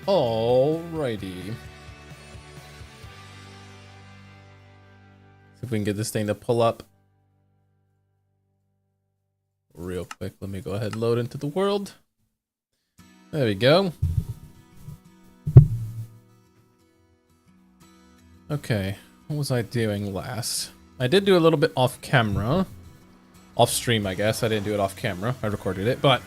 Alrighty. See if we can get this thing to pull up real quick. Let me go ahead and load into the world. There we go. Okay, what was I doing last? I did do a little bit off camera. Off stream, I guess. I didn't do it off camera. I recorded it, but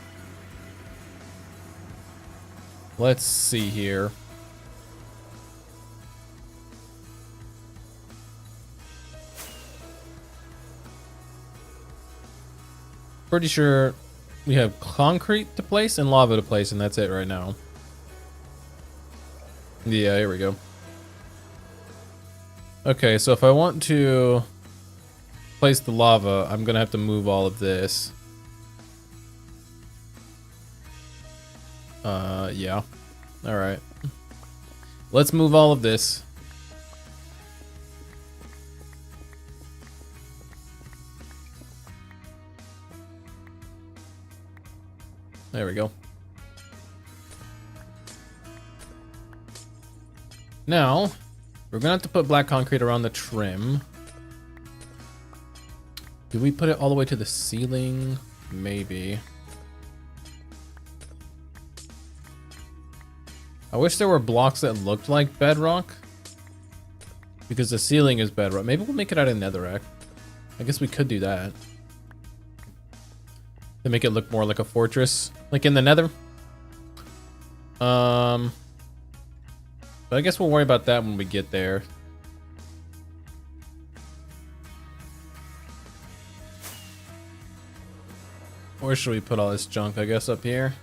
let's see here. Pretty sure we have concrete to place and lava to place, and that's it right now. Yeah, here we go. Okay, so if I want to place the lava, I'm gonna have to move all of this. Yeah. Alright. Let's move all of this. There we go. Now, we're gonna have to put black concrete around the trim. Do we put it all the way to the ceiling? Maybe. I wish there were blocks that looked like bedrock, because the ceiling is bedrock. Maybe we'll make it out of netherrack. I guess we could do that to make it look more like a fortress, like in the nether. But I guess we'll worry about that when we get there. Where should we put all this junk? I guess up here.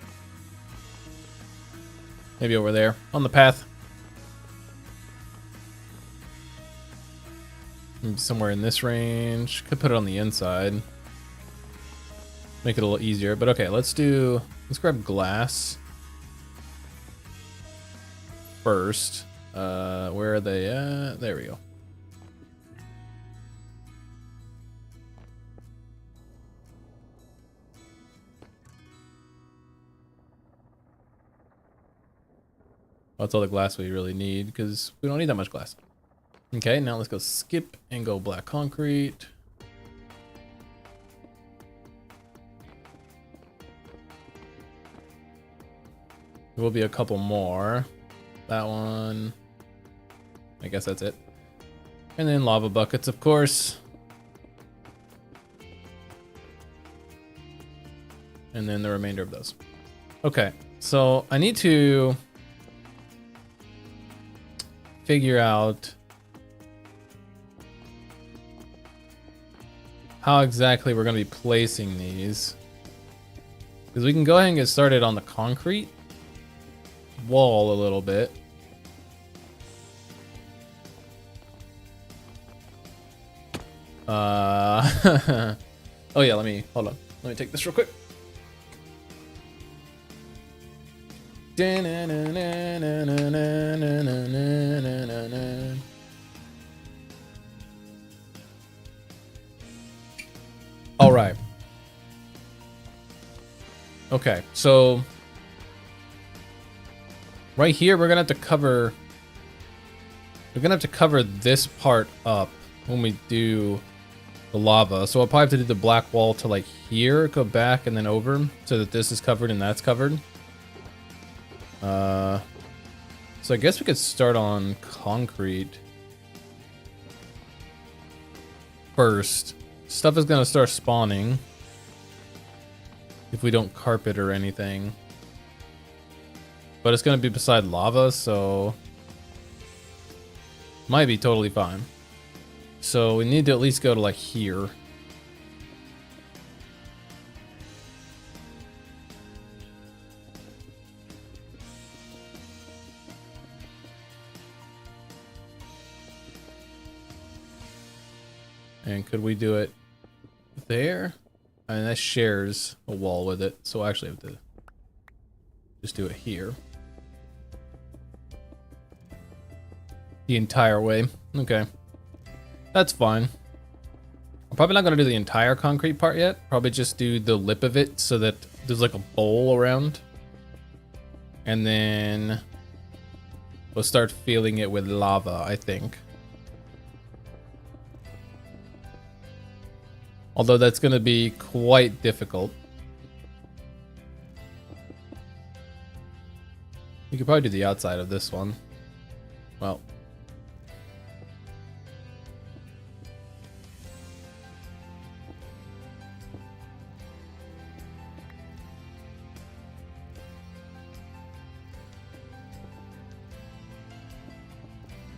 Maybe over there, on the path. Maybe somewhere in this range. Could put it on the inside. Make it a little easier, but okay, let's grab glass first. Where are they at? There we go. That's all the glass we really need, because we don't need that much glass. Okay, now let's go skip and go black concrete. There will be a couple more. That one. I guess that's it. And then lava buckets, of course. And then the remainder of those. Okay, so I need to figure out how exactly we're going to be placing these, because we can go ahead and get started on the concrete wall a little bit. Oh yeah, hold on, let me take this real quick. All right. Okay, so right here we're gonna have to cover this part up when we do the lava. So I'll probably have to do the black wall to like here, go back and then over, so that this is covered and that's covered. So I guess we could start on concrete first. Stuff is gonna start spawning if we don't carpet or anything, but it's gonna be beside lava, so might be totally fine. So we need to at least go to like here. And could we do it there? I mean, that shares a wall with it, so I actually have to just do it here. The entire way. Okay. That's fine. I'm probably not going to do the entire concrete part yet. Probably just do the lip of it so that there's like a bowl around. And then We'll start filling it with lava, I think. Although that's going to be quite difficult. You could probably do the outside of this one. Well.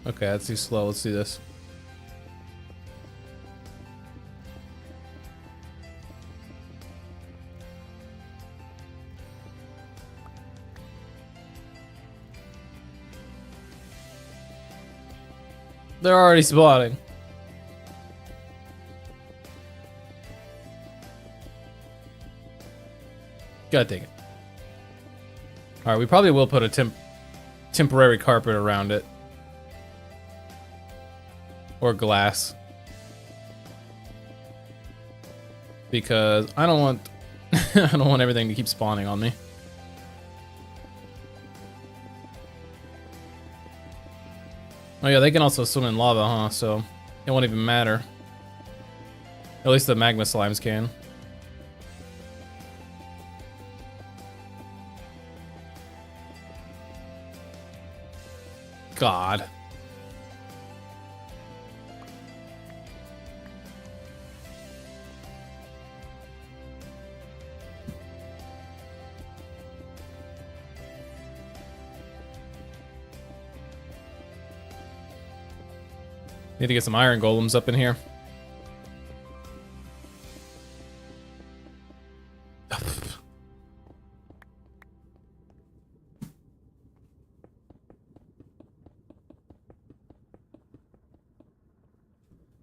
Okay, that's too slow. Let's do this. They're already spawning. God dang it. Alright, we probably will put a temporary carpet around it. Or glass. Because I don't want I don't want everything to keep spawning on me. Oh yeah, they can also swim in lava, huh? So it won't even matter. At least the magma slimes can. God. Need to get some iron golems up in here.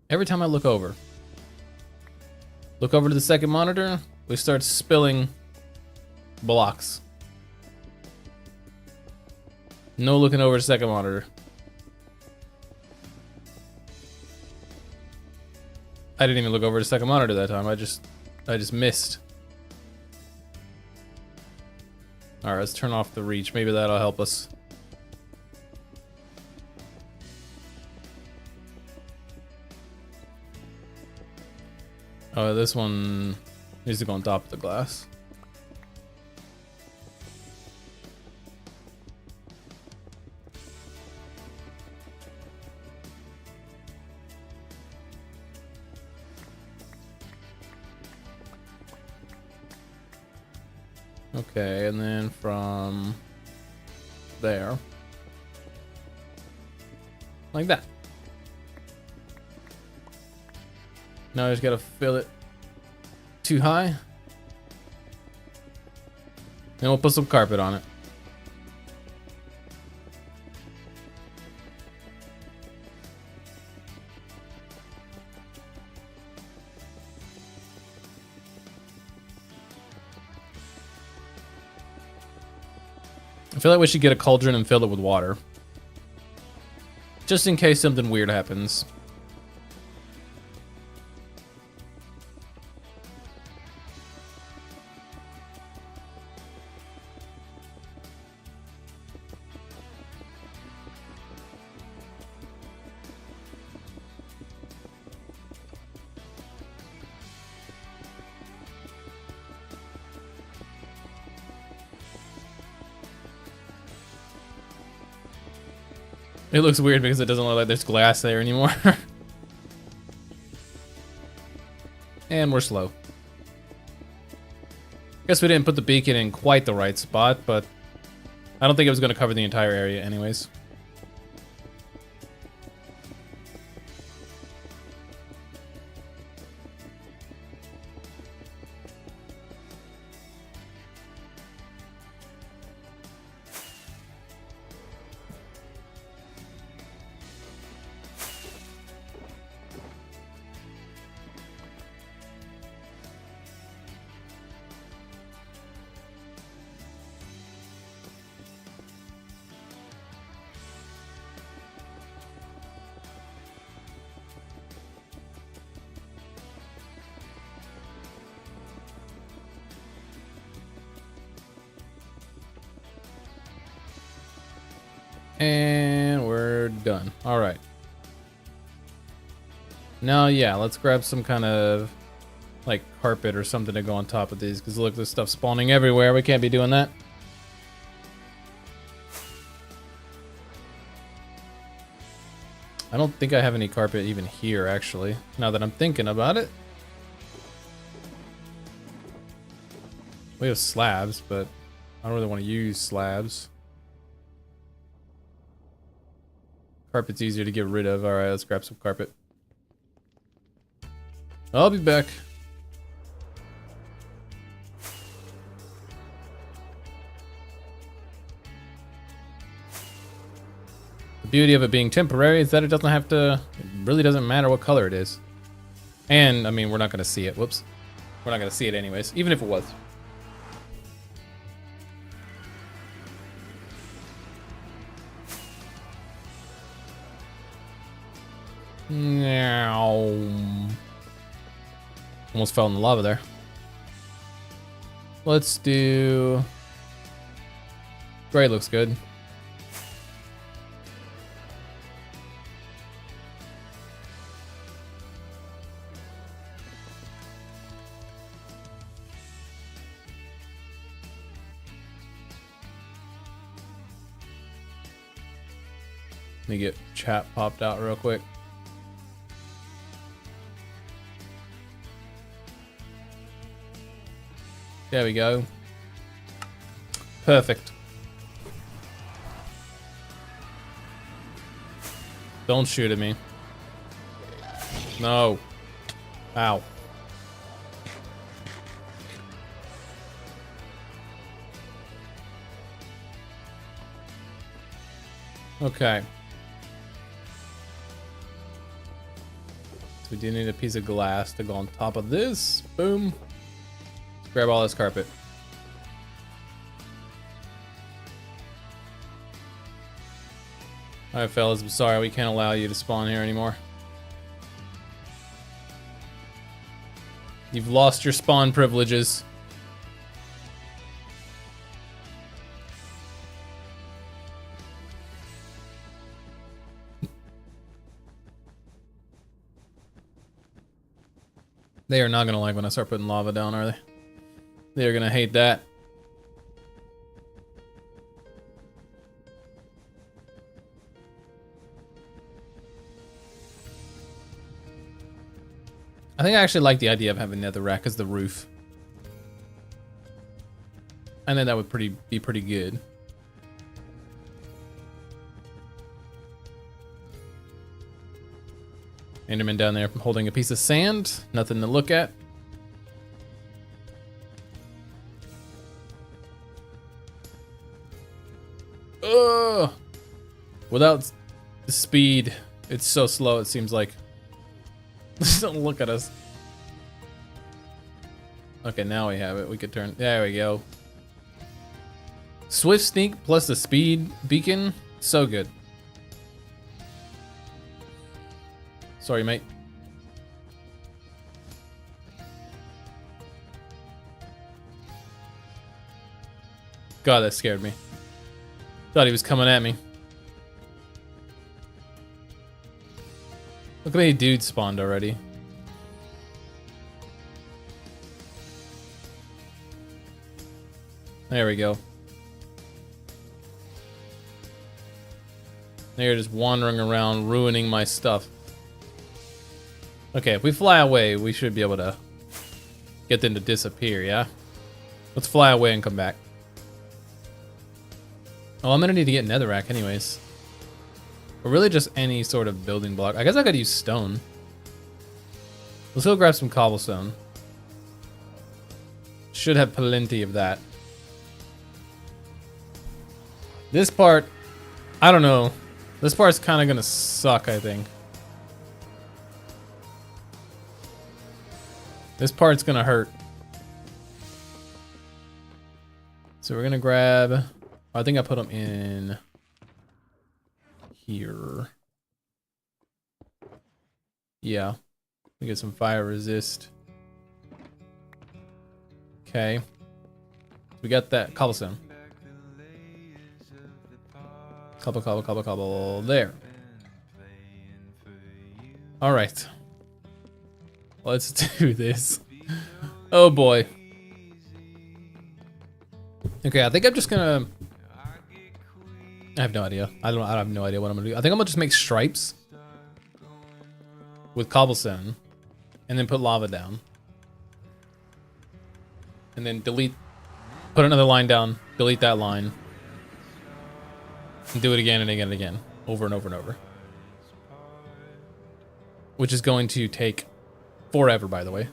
Every time I look over to the second monitor, we start spilling blocks. No looking over to the second monitor. I didn't even look over to the second monitor that time. I just missed. Alright, let's turn off the reach. Maybe that'll help us. Oh, this one needs to go on top of the glass. Okay, and then from there, like that. Now I just gotta fill it too high. Then we'll put some carpet on it. I feel like we should get a cauldron and fill it with water. Just in case something weird happens. It looks weird because it doesn't look like there's glass there anymore. And we're slow. Guess we didn't put the beacon in quite the right spot, but I don't think it was going to cover the entire area anyways. And Done. All right. Now, yeah, let's grab some kind of like carpet or something to go on top of these, because look, there's stuff spawning everywhere. We can't be doing that. I don't think I have any carpet even here, actually, now that I'm thinking about it. We have slabs, but I don't really want to use slabs. Carpet's easier to get rid of. All right, let's grab some carpet. I'll be back. The beauty of it being temporary is that it doesn't have to, it really doesn't matter what color it is. And, I mean, we're not going to see it. Whoops. We're not going to see it anyways, even if it was. Now, almost fell in the lava there. Let's do gray. Looks good. Let me get chat popped out real quick. There we go. Perfect. Don't shoot at me. No. Ow. Okay. So we do need a piece of glass to go on top of this. Boom. Grab all this carpet. Alright, fellas, I'm sorry we can't allow you to spawn here anymore. You've lost your spawn privileges. They are not gonna like when I start putting lava down, are they? They're gonna hate that. I think I actually like the idea of having netherrack as the roof. I think that would be pretty good. Enderman down there holding a piece of sand. Nothing to look at. Ugh. Without the speed, it's so slow, it seems like. Don't look at us. Okay, now we have it. We could turn. There we go. Swift sneak plus the speed beacon. So good. Sorry, mate. God, that scared me. Thought he was coming at me. Look how many dudes spawned already. There we go. They're just wandering around, ruining my stuff. Okay, if we fly away, we should be able to get them to disappear, yeah? Let's fly away and come back. Oh, I'm gonna need to get netherrack anyways. Or really just any sort of building block. I guess I could use stone. Let's go grab some cobblestone. Should have plenty of that. This part, I don't know. This part's kind of gonna suck, I think. This part's gonna hurt. So we're gonna grab, I think I put them in here. Yeah. We get some fire resist. Okay. We got that cobblestone. Cobble. There. All right. Let's do this. Oh boy. Okay, I think I'm just gonna... I have no idea. I have no idea what I'm gonna do. I think I'm gonna just make stripes with cobblestone and then put lava down. And then delete, put another line down, delete that line. And do it again and again and again. Over and over and over. Which is going to take forever, by the way.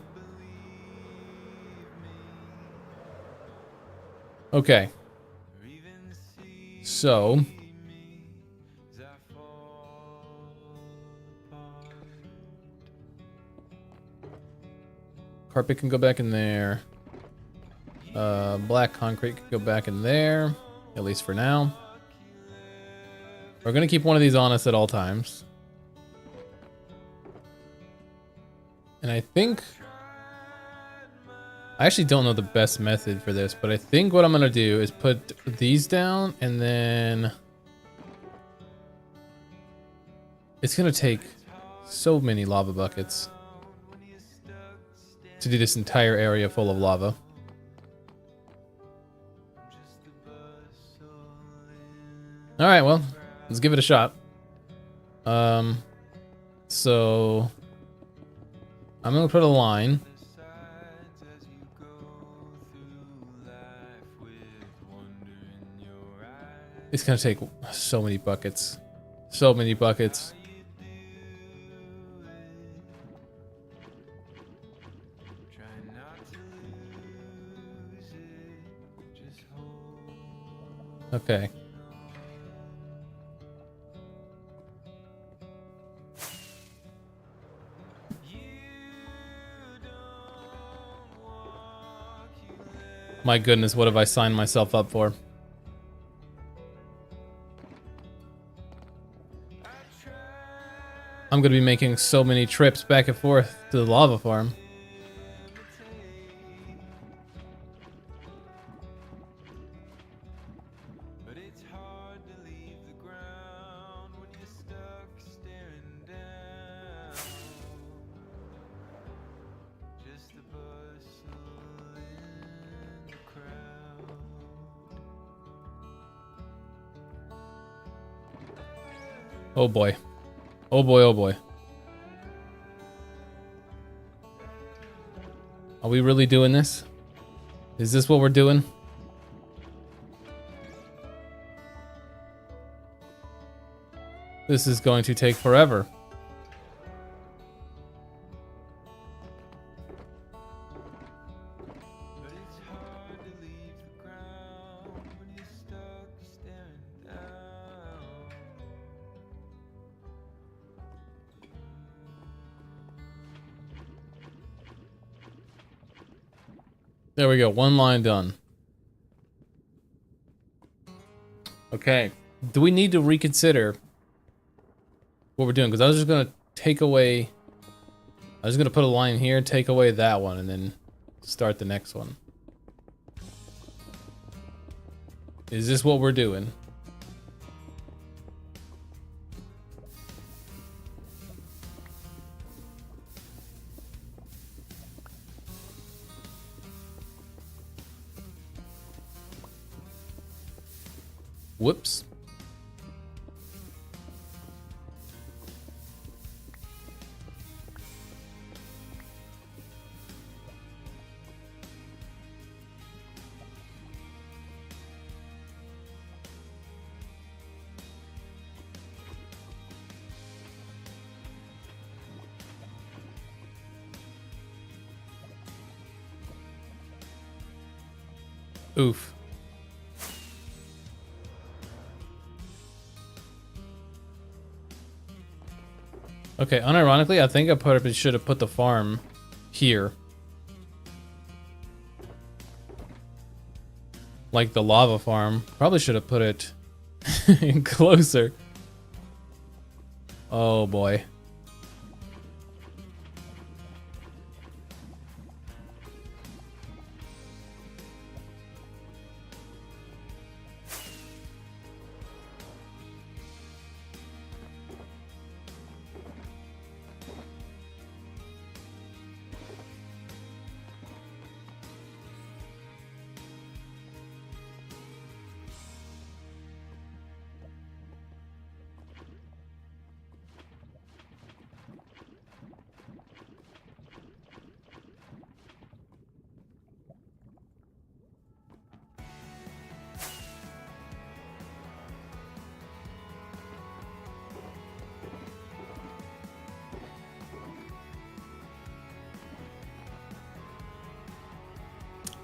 Okay. So... carpet can go back in there. Black concrete can go back in there. At least for now. We're gonna keep one of these on us at all times. And I think... I actually don't know the best method for this, but I think what I'm gonna do is put these down and then... it's gonna take so many lava buckets to do this entire area full of lava. Alright, well, let's give it a shot. So... I'm gonna put a line. It's gonna take so many buckets. So many buckets. Okay. My goodness, what have I signed myself up for? I'm gonna be making so many trips back and forth to the lava farm. Oh boy. Oh boy, oh boy. Are we really doing this? Is this what we're doing? This is going to take forever. There we go, one line done. Okay, do we need to reconsider what we're doing? Because I was just gonna take away, I was gonna put a line here, take away that one, and then start the next one. Is this what we're doing? Whoops. Oof. Okay, unironically, I think I should have put the farm here. Like the lava farm. Probably should have put it closer. Oh boy.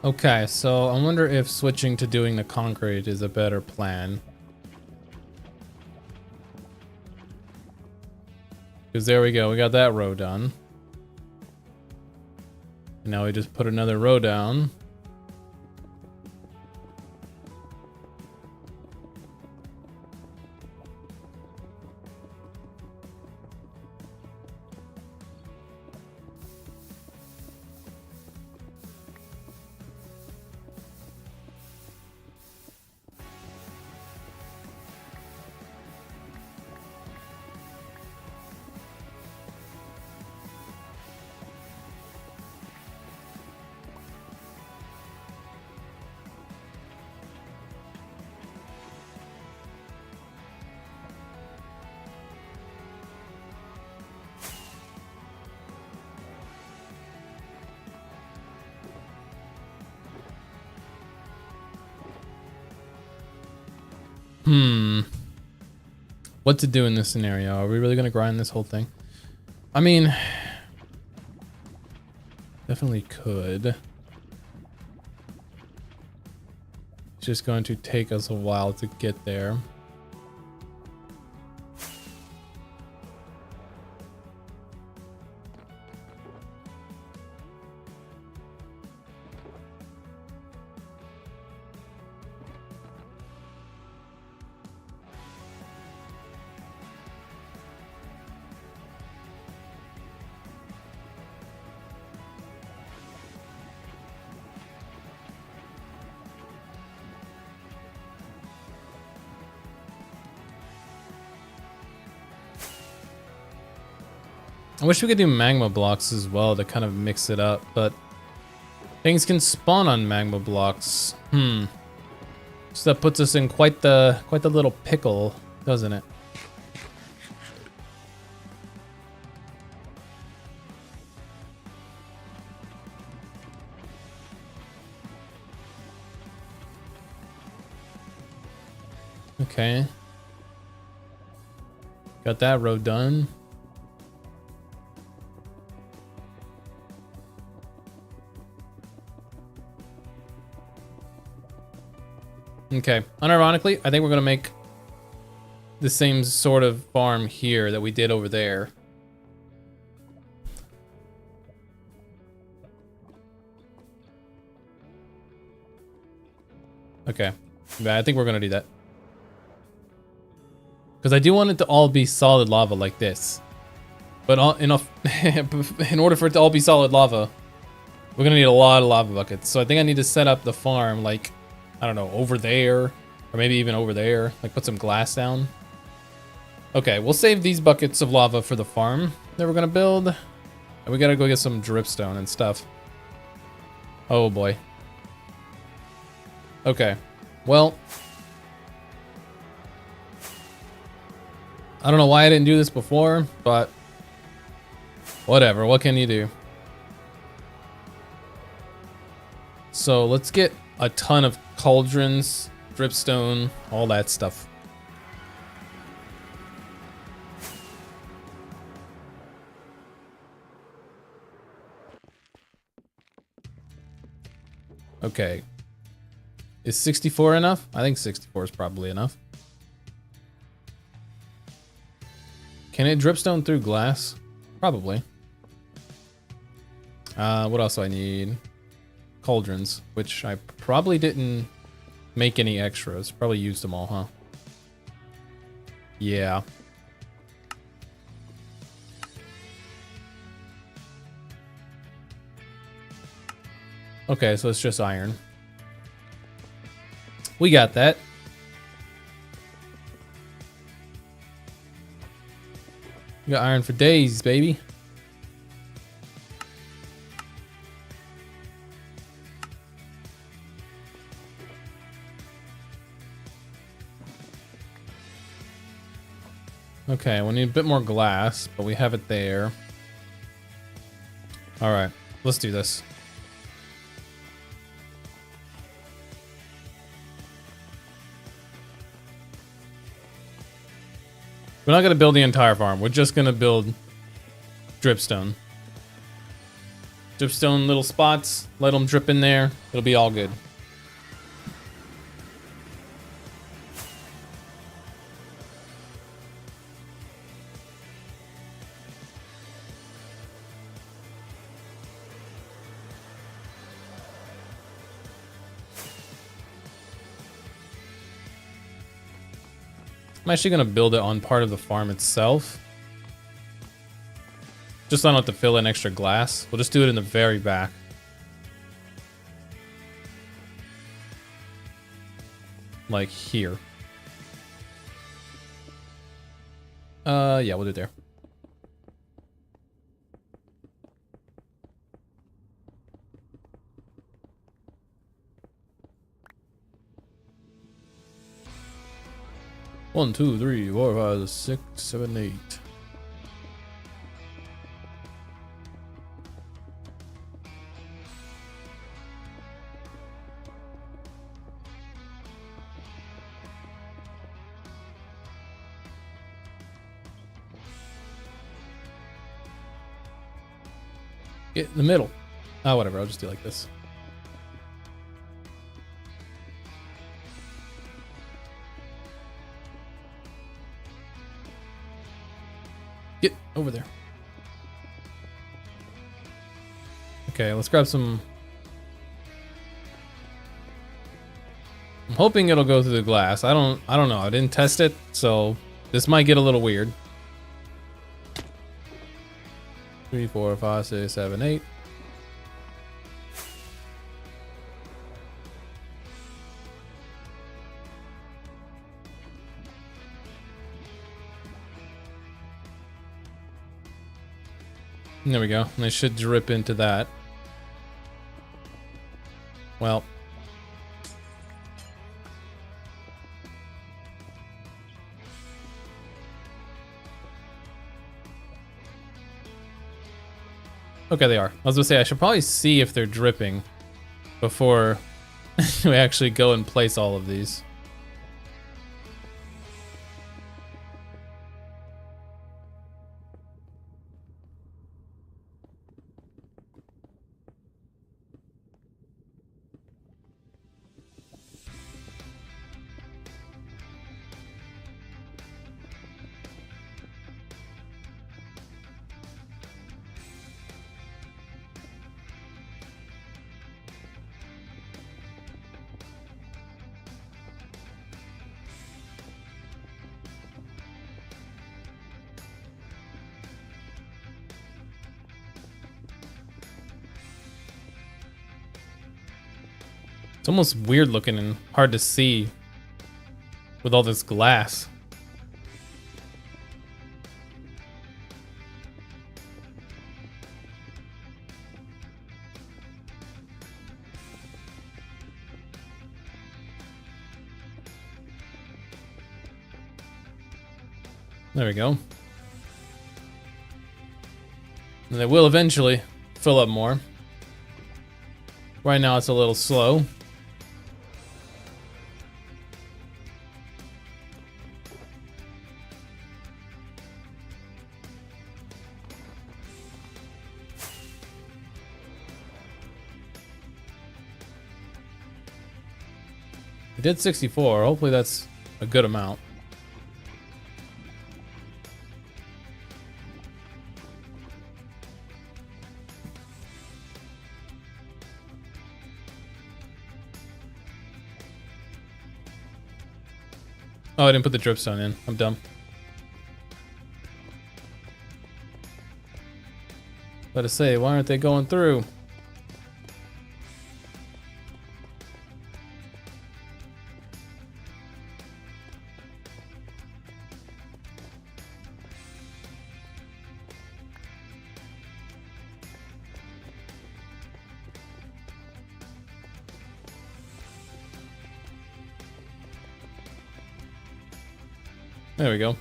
Okay, so I wonder if switching to doing the concrete is a better plan. Because there we go, we got that row done. And now we just put another row down. What to do in this scenario? Are we really gonna grind this whole thing? I mean, definitely could. It's just going to take us a while to get there. I wish we could do magma blocks as well to kind of mix it up, but things can spawn on magma blocks. So that puts us in quite the little pickle, doesn't it? Okay. Got that row done. Okay, unironically, I think we're gonna make the same sort of farm here that we did over there. Okay, yeah, I think we're gonna do that. Because I do want it to all be solid lava like this. But in order for it to all be solid lava, we're gonna need a lot of lava buckets. So I think I need to set up the farm like, I don't know, over there, or maybe even over there. Like put some glass down. Okay, we'll save these buckets of lava for the farm that we're gonna build. And we gotta go get some dripstone and stuff. Oh boy. Okay, well, I don't know why I didn't do this before, but whatever, what can you do? So let's get a ton of cauldrons, dripstone, all that stuff. Okay. Is 64 enough? I think 64 is probably enough. Can it dripstone through glass? Probably. What else do I need? Cauldrons, which I probably didn't make any extras. Probably used them all, huh? Yeah. Okay, so it's just iron. We got that. We got iron for days, baby. Okay, we need a bit more glass, but we have it there. All right, let's do this. We're not going to build the entire farm. We're just going to build dripstone. Dripstone little spots. Let them drip in there. It'll be all good. I'm actually going to build it on part of the farm itself. Just so I don't have to fill in extra glass. We'll just do it in the very back. Like here. Yeah, we'll do it there. One, two, three, four, five, 6, 7, 8. Get in the middle. Oh, whatever. I'll just do like this. Get over there. Okay, let's grab some. I'm hoping it'll go through the glass. I don't know. I didn't test it, so this might get a little weird. 3, 4, 5, 6, 7, 8. There we go. And it should drip into that. Well. Okay, they are. I was gonna say, I should probably see if they're dripping before we actually go and place all of these. It's almost weird looking and hard to see with all this glass. There we go. And they will eventually fill up more. Right now it's a little slow. We did 64. Hopefully that's a good amount. Oh, I didn't put the dripstone in. I'm dumb. Let us say, why aren't they going through? There we go.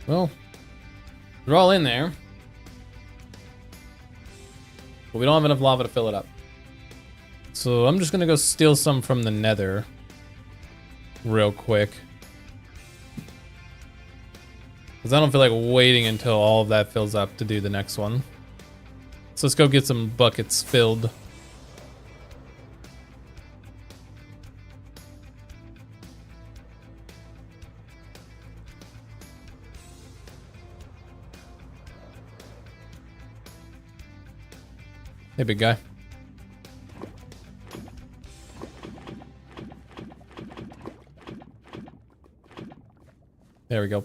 Well, they're all in there. But we don't have enough lava to fill it up. So I'm just gonna go steal some from the nether real quick. Because I don't feel like waiting until all of that fills up to do the next one. So let's go get some buckets filled. Hey, big guy. There we go.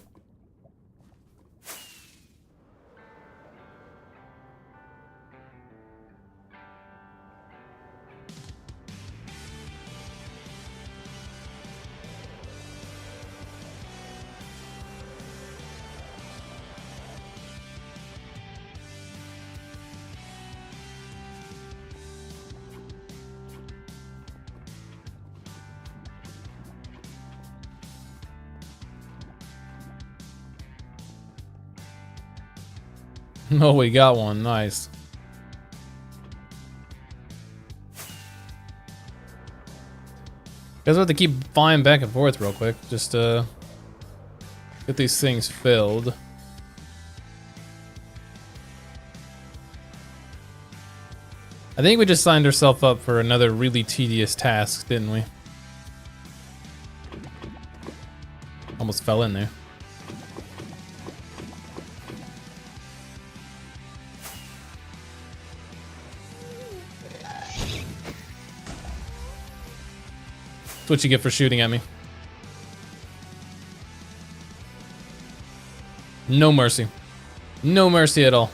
Oh, we got one. Nice. Guys, we have to keep flying back and forth real quick. Just get these things filled. I think we just signed ourselves up for another really tedious task, didn't we? Almost fell in there. That's what you get for shooting at me. No mercy. No mercy at all.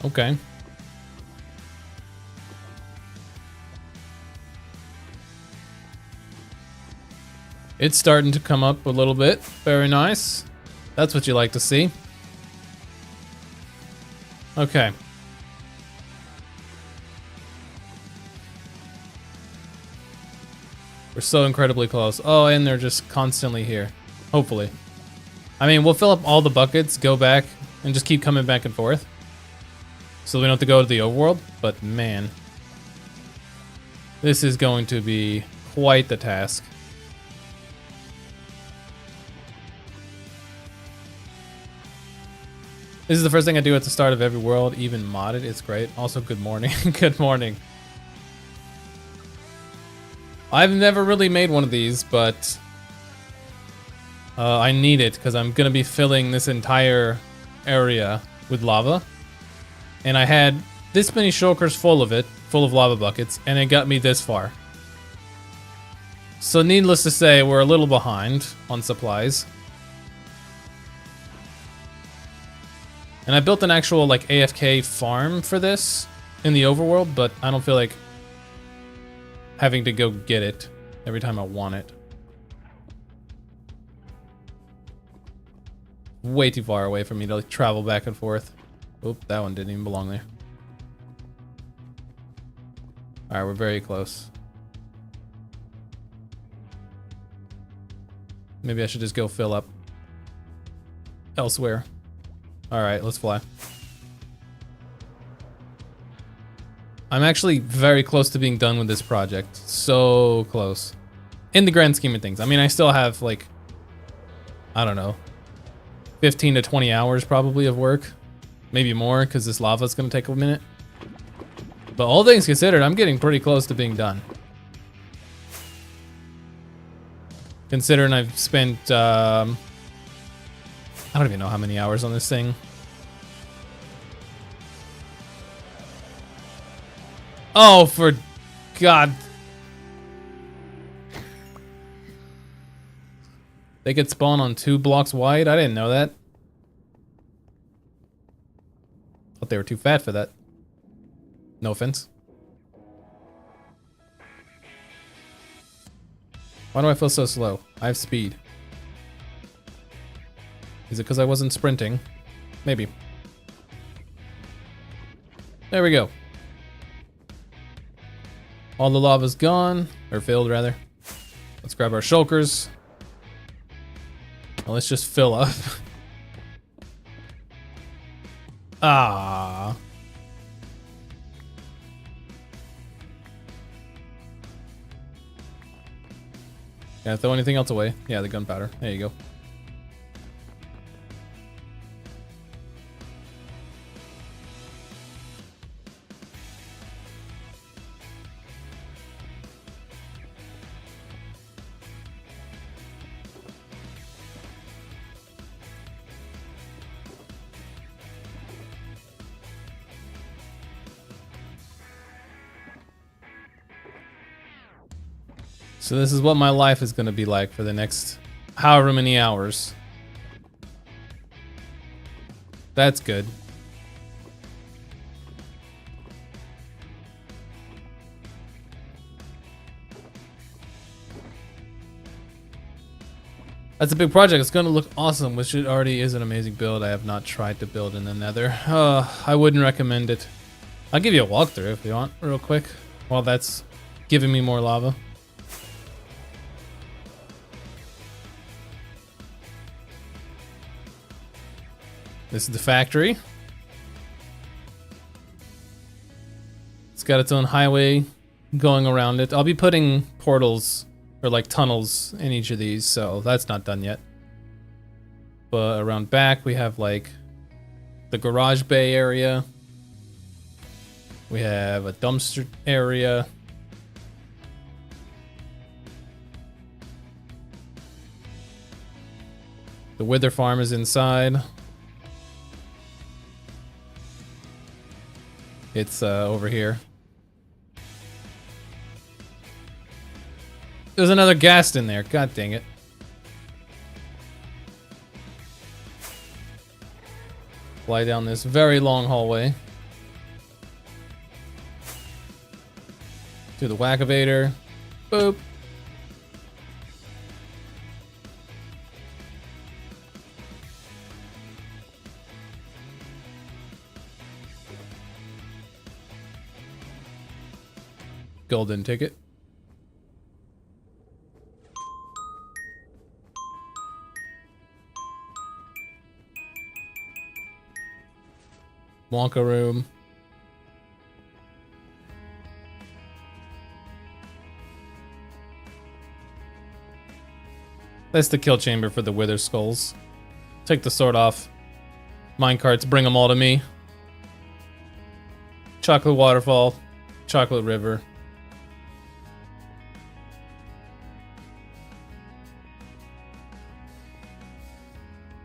Okay. It's starting to come up a little bit. Very nice. That's what you like to see. Okay. We're so incredibly close. Oh, and they're just constantly here. Hopefully. I mean, we'll fill up all the buckets, go back, and just keep coming back and forth. So we don't have to go to the overworld, but man. This is going to be quite the task. This is the first thing I do at the start of every world, even modded. It's great. Also, good morning. Good morning. I've never really made one of these, but I need it because I'm going to be filling this entire area with lava. And I had this many shulkers full of it, full of lava buckets, and it got me this far. So needless to say, we're a little behind on supplies. And I built an actual like AFK farm for this in the overworld, but I don't feel like having to go get it every time I want it. Way too far away for me to like travel back and forth. Oop, that one didn't even belong there. Alright, we're very close. Maybe I should just go fill up elsewhere. Alright, let's fly. I'm actually very close to being done with this project. So close. In the grand scheme of things. I mean, I still have like, I don't know, 15 to 20 hours probably of work. Maybe more, because this lava is going to take a minute. But all things considered, I'm getting pretty close to being done. Considering I've spent, I don't even know how many hours on this thing. Oh, for God. They could spawn on 2 blocks wide? I didn't know that. Thought they were too fat for that. No offense. Why do I feel so slow? I have speed. Is it because I wasn't sprinting? Maybe. There we go. All the lava's gone, or filled rather. Let's grab our shulkers. Well, let's just fill up. Ah. Can I throw anything else away? Yeah, the gunpowder. There you go. So this is what my life is going to be like for the next however many hours. That's good. That's a big project. It's going to look awesome, which it already is an amazing build. I have not tried to build in the Nether. I wouldn't recommend it. I'll give you a walkthrough if you want, real quick, while that's giving me more lava. This is the factory. It's got its own highway going around it. I'll be putting portals or like tunnels in each of these, so that's not done yet. But around back we have like the garage bay area. We have a dumpster area. The wither farm is inside. It's over here. There's another ghast in there. God dang it. Fly down this very long hallway. To the Wackavator. Boop. Golden ticket. Wonka room. That's the kill chamber for the wither skulls. Take the sword off. Minecarts, bring them all to me. Chocolate waterfall. Chocolate river.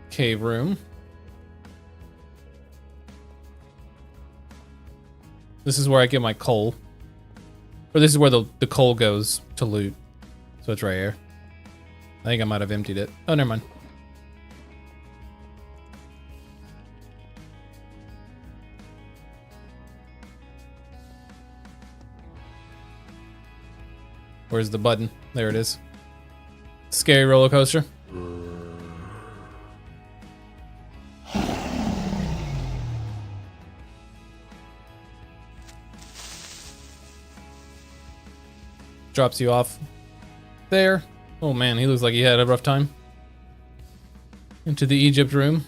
Cave room. This is where I get my coal. Or this is where the coal goes to loot. So it's right here. I think I might have emptied it. Oh, never mind. Where's the button? There it is. Scary roller coaster. Drops you off there. Oh man, he looks like he had a rough time. Into the Egypt room.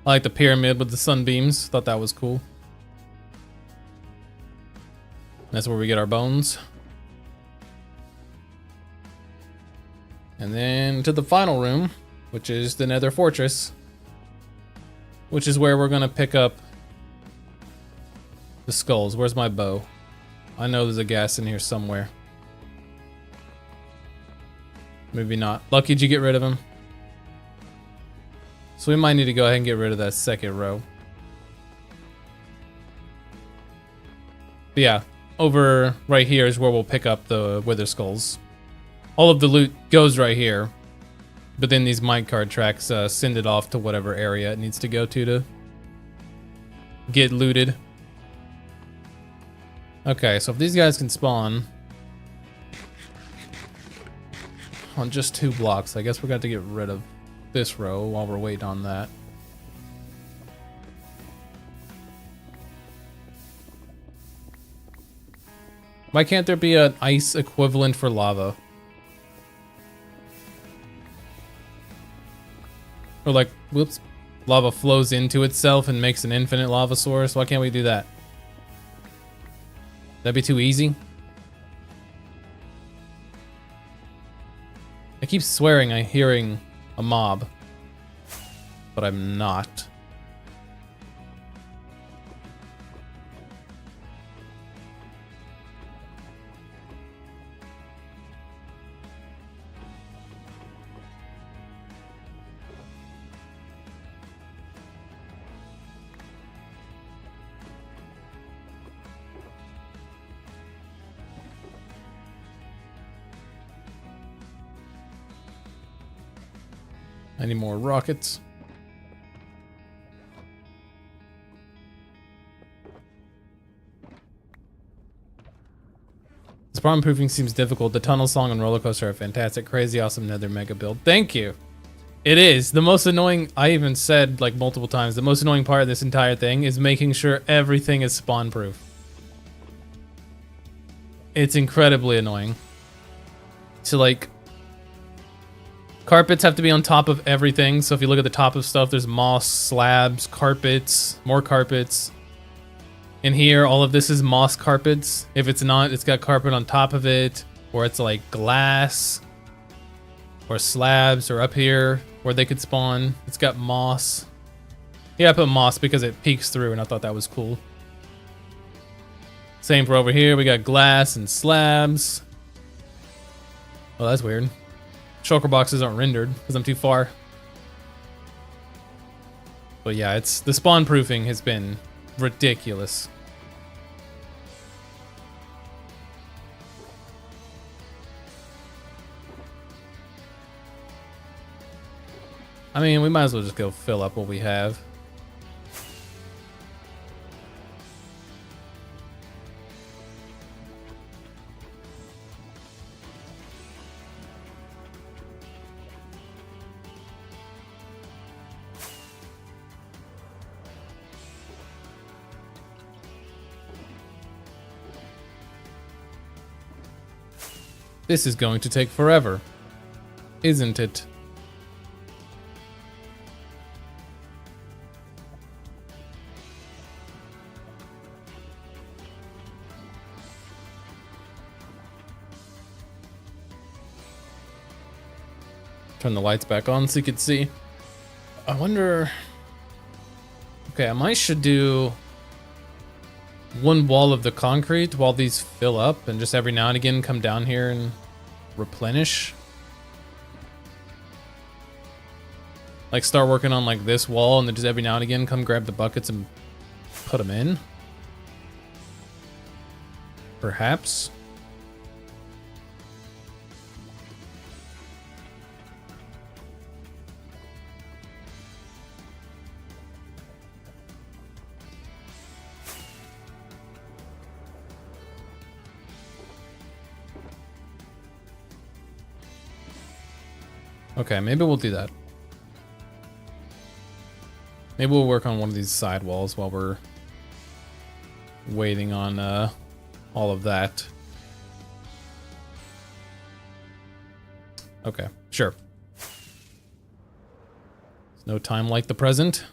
I like the pyramid with the sunbeams. Thought that was cool. That's where we get our bones. And then to the final room, which is the Nether Fortress. Which is where we're gonna pick up the skulls. Where's my bow? I know there's a ghast in here somewhere. Maybe not. Lucky, did you get rid of him? So we might need to go ahead and get rid of that second row. But yeah, over right here is where we'll pick up the wither skulls. All of the loot goes right here. But then these minecart tracks send it off to whatever area it needs to go to get looted. Okay, so if these guys can spawn... on just 2 blocks. I guess we're going to get rid of this row while we're waiting on that. Why can't there be an ice equivalent for lava? Or like, whoops, lava flows into itself and makes an infinite lava source. Why can't we do that? That'd be too easy. I keep swearing I'm hearing a mob, but I'm not. Any more rockets? Spawn proofing seems difficult. The tunnel song and roller coaster are fantastic. Crazy awesome nether mega build. Thank you. It is. The most annoying, I even said like multiple times, the most annoying part of this entire thing is making sure everything is spawn proof. It's incredibly annoying. So like, carpets have to be on top of everything. So if you look at the top of stuff, there's moss, slabs, carpets, more carpets. In here, all of this is moss carpets. If it's not, it's got carpet on top of it, or it's like glass, or slabs, or up here where they could spawn. It's got moss. Yeah, I put moss because it peeks through, and I thought that was cool. Same for over here. We got glass and slabs. Oh, that's weird. Shulker boxes aren't rendered because I'm too far. But yeah, it's the spawn proofing has been ridiculous. I mean, we might as well just go fill up what we have. This is going to take forever, isn't it? Turn the lights back on so you can see. I wonder... Okay, I might should do one wall of the concrete while these fill up, and just every now and again come down here and replenish. Like start working on like this wall, and then just every now and again come grab the buckets and put them in. Perhaps. Okay, maybe we'll do that. Maybe we'll work on one of these side walls while we're waiting on all of that. Okay, sure. There's no time like the present.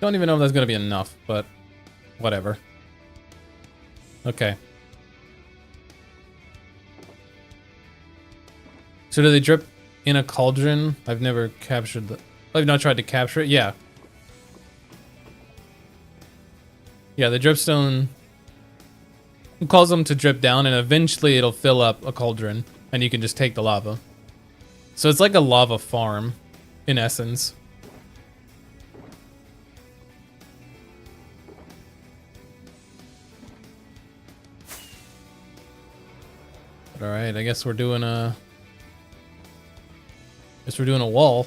Don't even know if that's gonna be enough, but whatever. Okay. So do they drip in a cauldron? I've never captured the... I've not tried to capture it. Yeah. Yeah, the dripstone cause them to drip down, and eventually it'll fill up a cauldron, and you can just take the lava. So it's like a lava farm, in essence. All right, I guess we're doing a wall.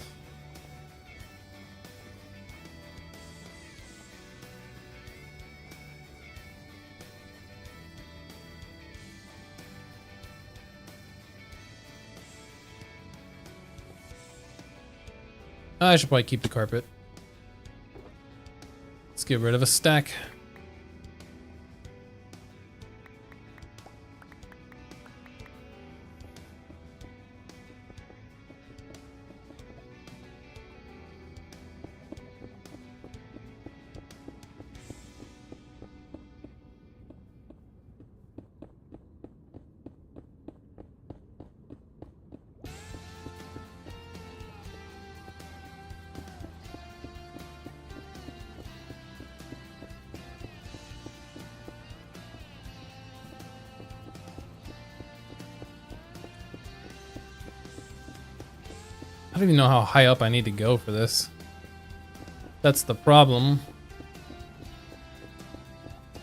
I should probably keep the carpet. Let's get rid of a stack. I don't even know how high up I need to go for this. That's the problem.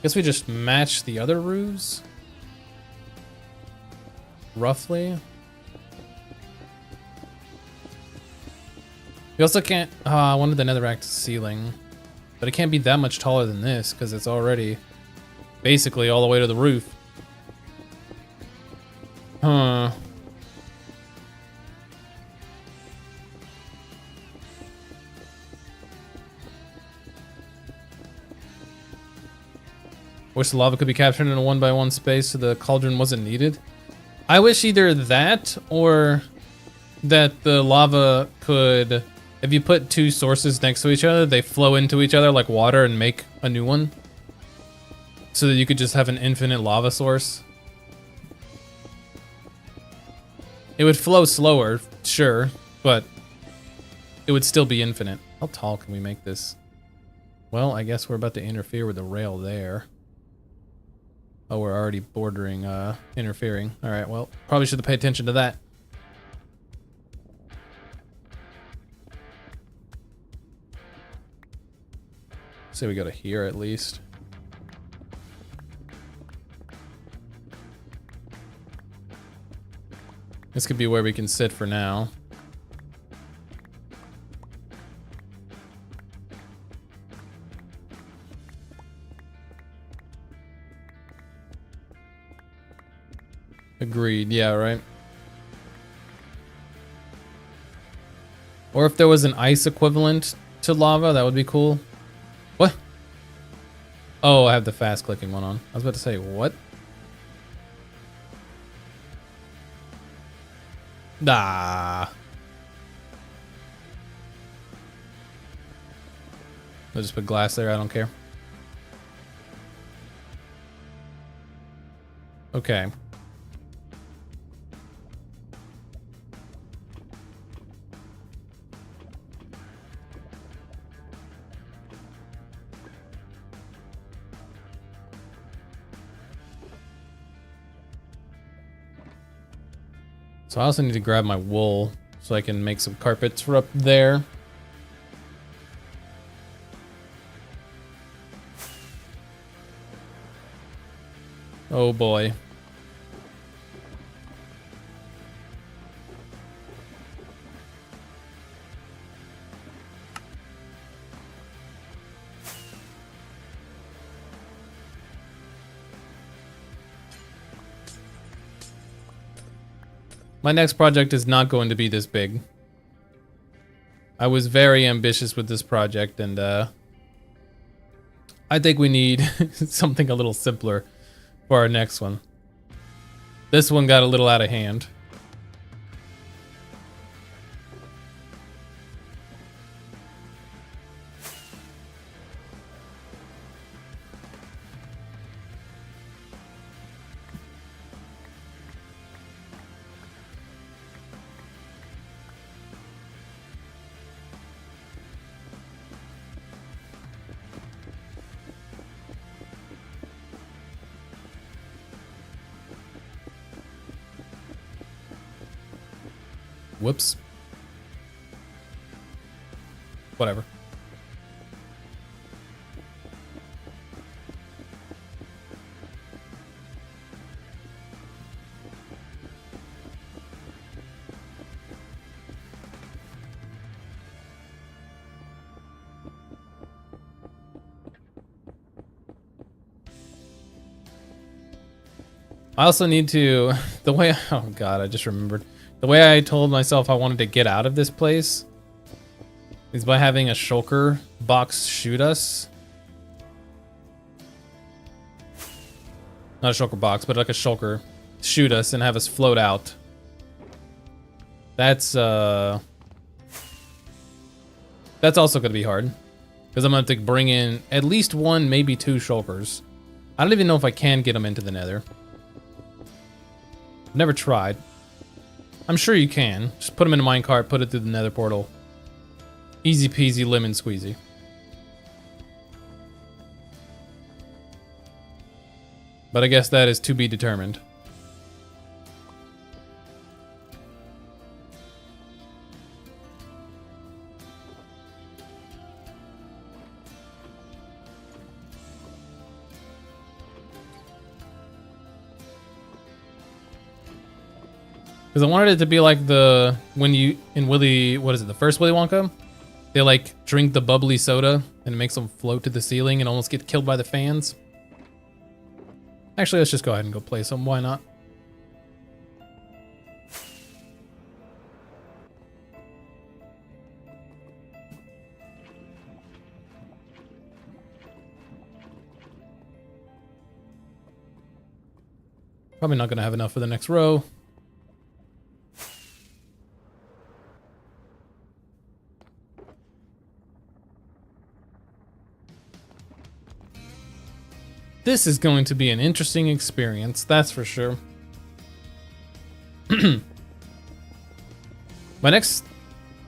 Guess we just match the other roofs? Roughly. We also can't... I wanted the netherrack ceiling. But it can't be that much taller than this, because it's already basically all the way to the roof. Huh. Wish the lava could be captured in a 1x1 space so the cauldron wasn't needed. I wish either that or that the lava could, if you put two sources next to each other, they flow into each other like water and make a new one. So that you could just have an infinite lava source. It would flow slower, sure, but it would still be infinite. How tall can we make this? Well, I guess we're about to interfere with the rail there. Oh, we're already bordering, interfering. All right, well, probably should have paid attention to that. Say we go to here at least. This could be where we can sit for now. Agreed, yeah, right. Or if there was an ice equivalent to lava, that would be cool. What? Oh, I have the fast clicking one on. I was about to say, what? Nah. I'll just put glass there, I don't care. Okay. So I also need to grab my wool so I can make some carpets for up there. Oh boy. My next project is not going to be this big. I was very ambitious with this project, and I think we need something a little simpler for our next one. This one got a little out of hand. Whoops. Whatever. I also need to, the way, oh god, I just remembered. The way I told myself I wanted to get out of this place is by having a shulker box shoot us. Not a shulker box, but like a shulker shoot us and have us float out. That's also gonna be hard. Because I'm gonna have to bring in at least one, maybe two shulkers. I don't even know if I can get them into the nether. Never tried. I'm sure you can. Just put them in a minecart, put it through the nether portal. Easy peasy lemon squeezy. But I guess that is to be determined. Because I wanted it to be like the, when you, in Willy, what is it, the first Willy Wonka? They like drink the bubbly soda and it makes them float to the ceiling and almost get killed by the fans. Actually, let's just go ahead and go play some, why not? Probably not gonna have enough for the next row. This is going to be an interesting experience, that's for sure. My next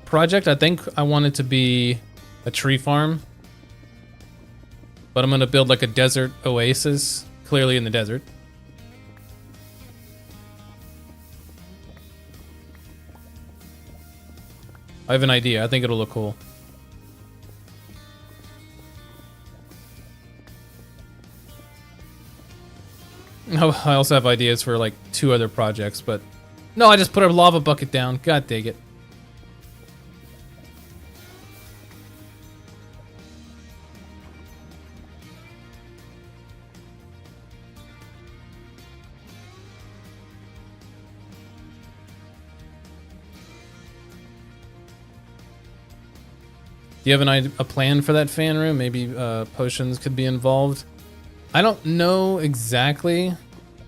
project, I think I want it to be a tree farm. But I'm gonna build like a desert oasis, clearly in the desert. I have an idea, I think it'll look cool. I also have ideas for like 2 other projects, but no, I just put a lava bucket down. God dang it. Do you have a plan for that fan room? Maybe potions could be involved. I don't know exactly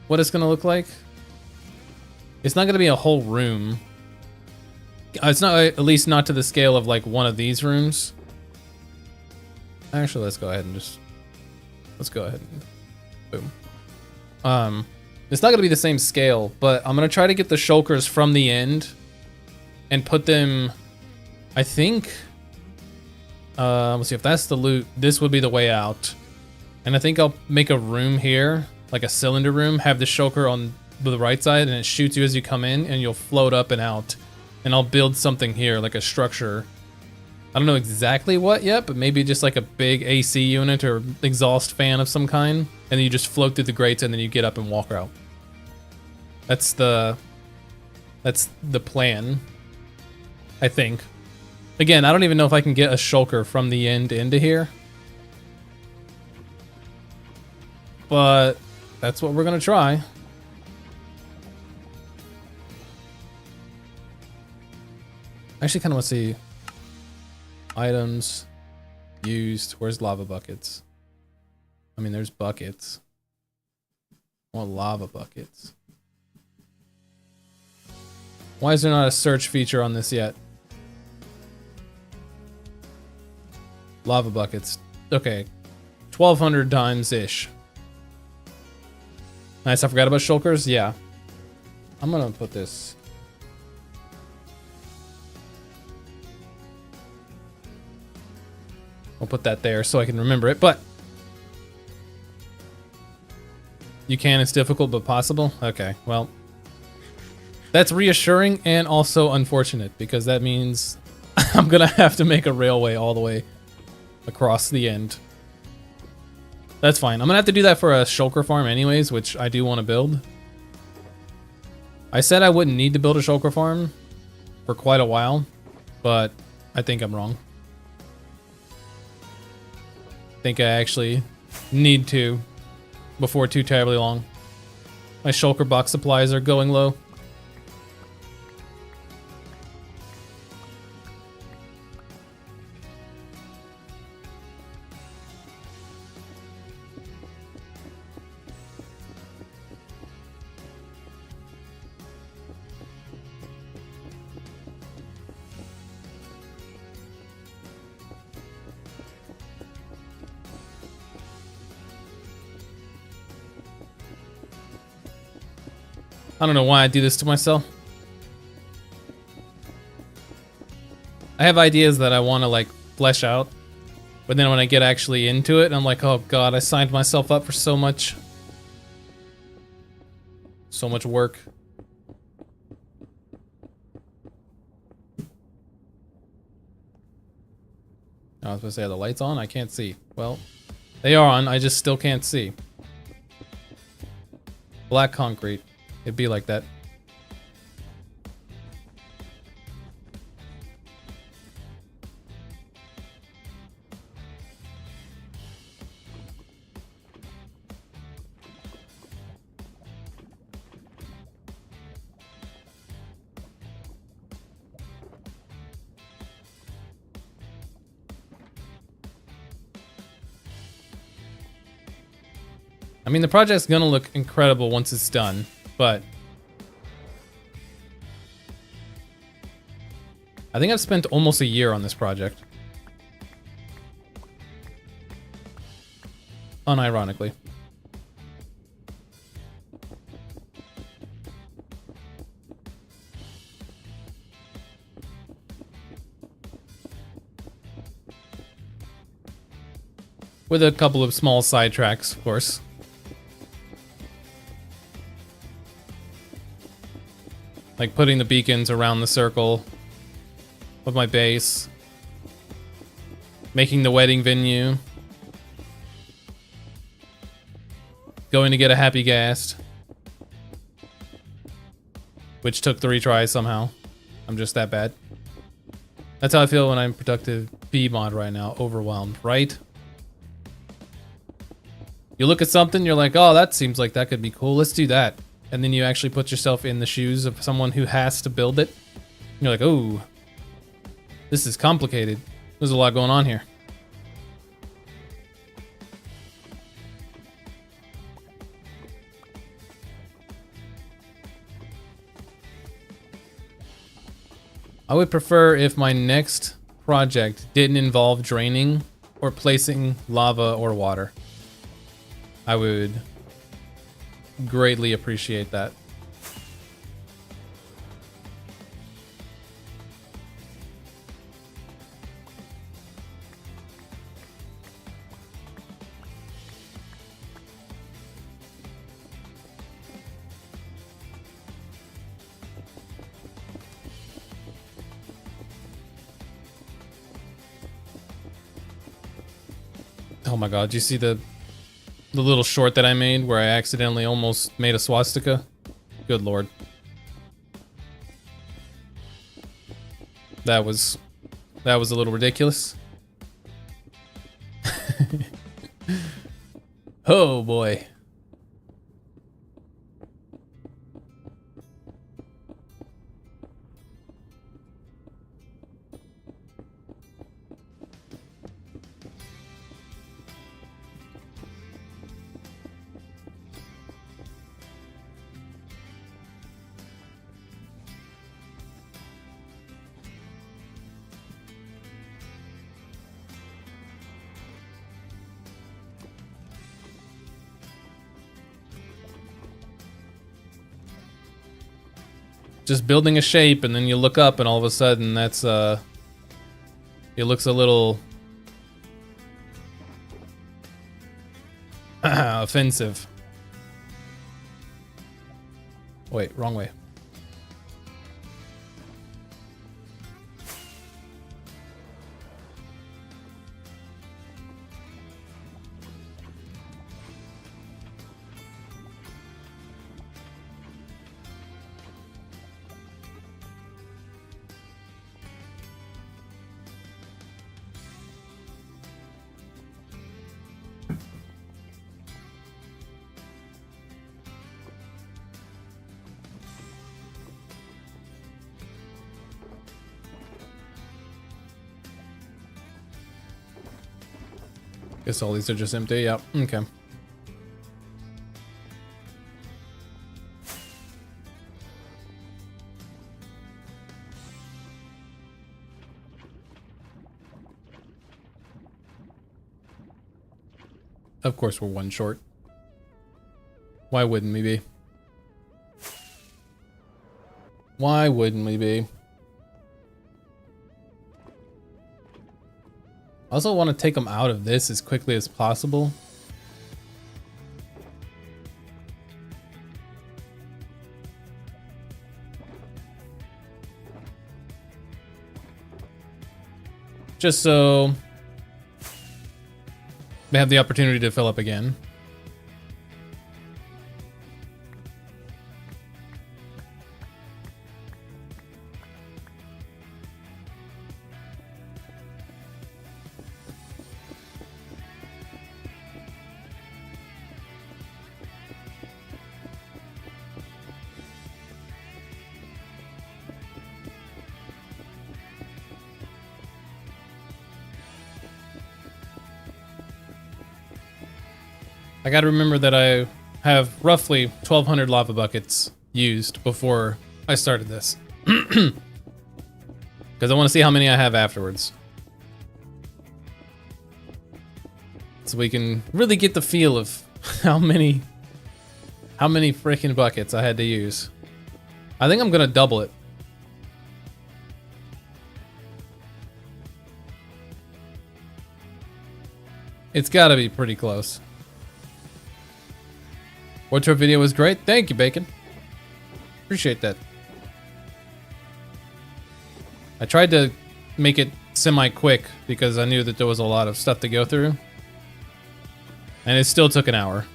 what it's gonna look like. It's not gonna be a whole room. It's not, at least not to the scale of like one of these rooms. Actually, let's go ahead and let's go ahead and boom. It's not gonna be the same scale, but I'm gonna try to get the shulkers from the end and put them, I think, let's see, if that's the loot, this would be the way out. And I think I'll make a room here, like a cylinder room, have the shulker on the right side and it shoots you as you come in and you'll float up and out. And I'll build something here, like a structure. I don't know exactly what yet, but maybe just like a big AC unit or exhaust fan of some kind. And then you just float through the grates and then you get up and walk out. That's the plan, I think. Again, I don't even know if I can get a shulker from the end into here. But that's what we're gonna try. I actually kind of want to see items used. Where's lava buckets? I mean, there's buckets. I want lava buckets. Why is there not a search feature on this yet? Lava buckets. Okay. 1,200 times-ish. Nice, I forgot about shulkers? Yeah. I'm gonna put this... I'll put that there so I can remember it, but... You can, it's difficult, but possible? Okay, well... That's reassuring and also unfortunate because that means I'm gonna have to make a railway all the way across the end. That's fine. I'm gonna have to do that for a shulker farm anyways, which I do want to build. I said I wouldn't need to build a shulker farm for quite a while, but I think I'm wrong. I think I actually need to before too terribly long. My shulker box supplies are going low. I don't know why I do this to myself. I have ideas that I want to like flesh out, but then when I get actually into it, I'm like, oh god, I signed myself up for so much work. I was supposed to say, are the lights on? I can't see. Well, they are on, I just still can't see. Black concrete. It'd be like that. I mean, the project's gonna look incredible once it's done, but I think I've spent almost a year on this project. Unironically. With a couple of small sidetracks, of course. Like putting the beacons around the circle of my base. Making the wedding venue. Going to get a happy ghast. Which took 3 tries somehow. I'm just that bad. That's how I feel when I'm productive B mod right now. Overwhelmed, right? You look at something, you're like, oh, that seems like that could be cool. Let's do that. And then you actually put yourself in the shoes of someone who has to build it. You're like, oh, this is complicated. There's a lot going on here. I would prefer if my next project didn't involve draining or placing lava or water. I would greatly appreciate that. Oh my god, do you see the little short that I made where I accidentally almost made a swastika? Good lord. That was a little ridiculous. Oh boy. Just building a shape and then you look up and all of a sudden that's it looks a little offensive. Wait, wrong way. Guess all these are just empty. Yep. Okay. Of course, we're one short. Why wouldn't we be? Why wouldn't we be? I also want to take them out of this as quickly as possible. Just so they have the opportunity to fill up again. I gotta remember that I have roughly 1,200 lava buckets used before I started this. Because I want to see how many I have afterwards. So we can really get the feel of how many freaking buckets I had to use. I think I'm gonna double it. It's gotta be pretty close. War Tour video was great. Thank you, Bacon. Appreciate that. I tried to make it semi-quick because I knew that there was a lot of stuff to go through. And it still took an hour.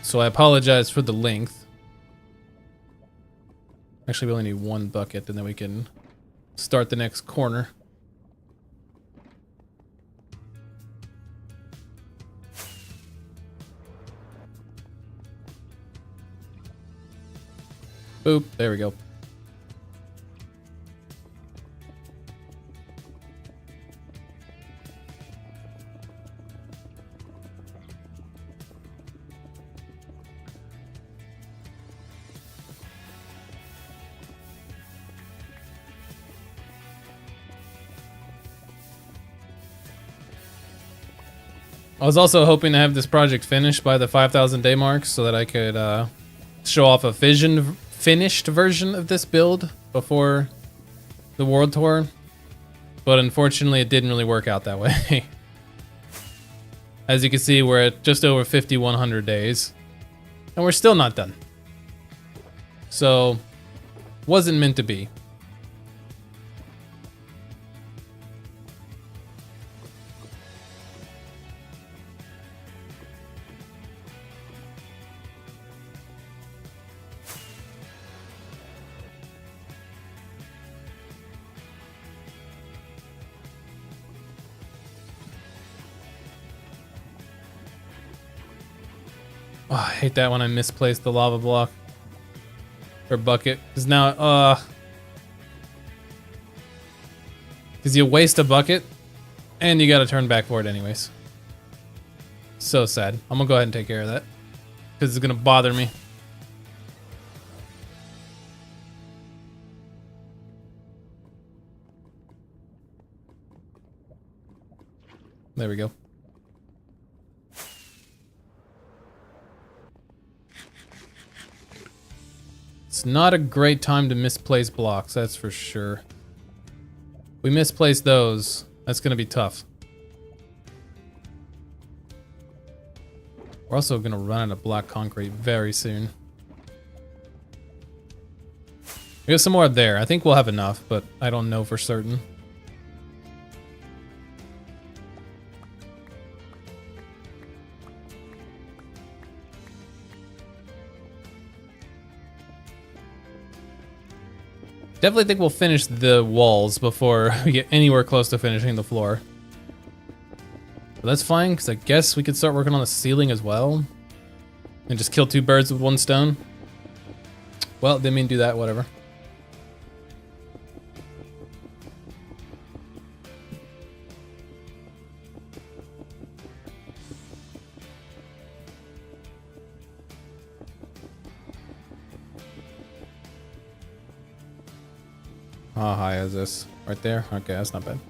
So I apologize for the length. Actually, we only need one bucket and then we can start the next corner. Boop, there we go. I was also hoping to have this project finished by the 5,000 day mark so that I could show off a finished version of this build before the World Tour, but unfortunately it didn't really work out that way. As you can see, we're at just over 5,100 days and we're still not done. So, wasn't meant to be. Oh, I hate that when I misplaced the lava block or bucket, because now because you waste a bucket and you got to turn back for it anyways. So sad. I'm gonna go ahead and take care of that because it's gonna bother me. There we go. It's not a great time to misplace blocks, that's for sure. We misplace those, that's gonna be tough. We're also gonna run out of black concrete very soon. We have some more there. I think we'll have enough, but I don't know for certain. Definitely think we'll finish the walls before we get anywhere close to finishing the floor. But that's fine, because I guess we could start working on the ceiling as well. And just kill two birds with one stone. Well, didn't mean to do that, whatever. How high is this? Right there? Okay, that's not bad.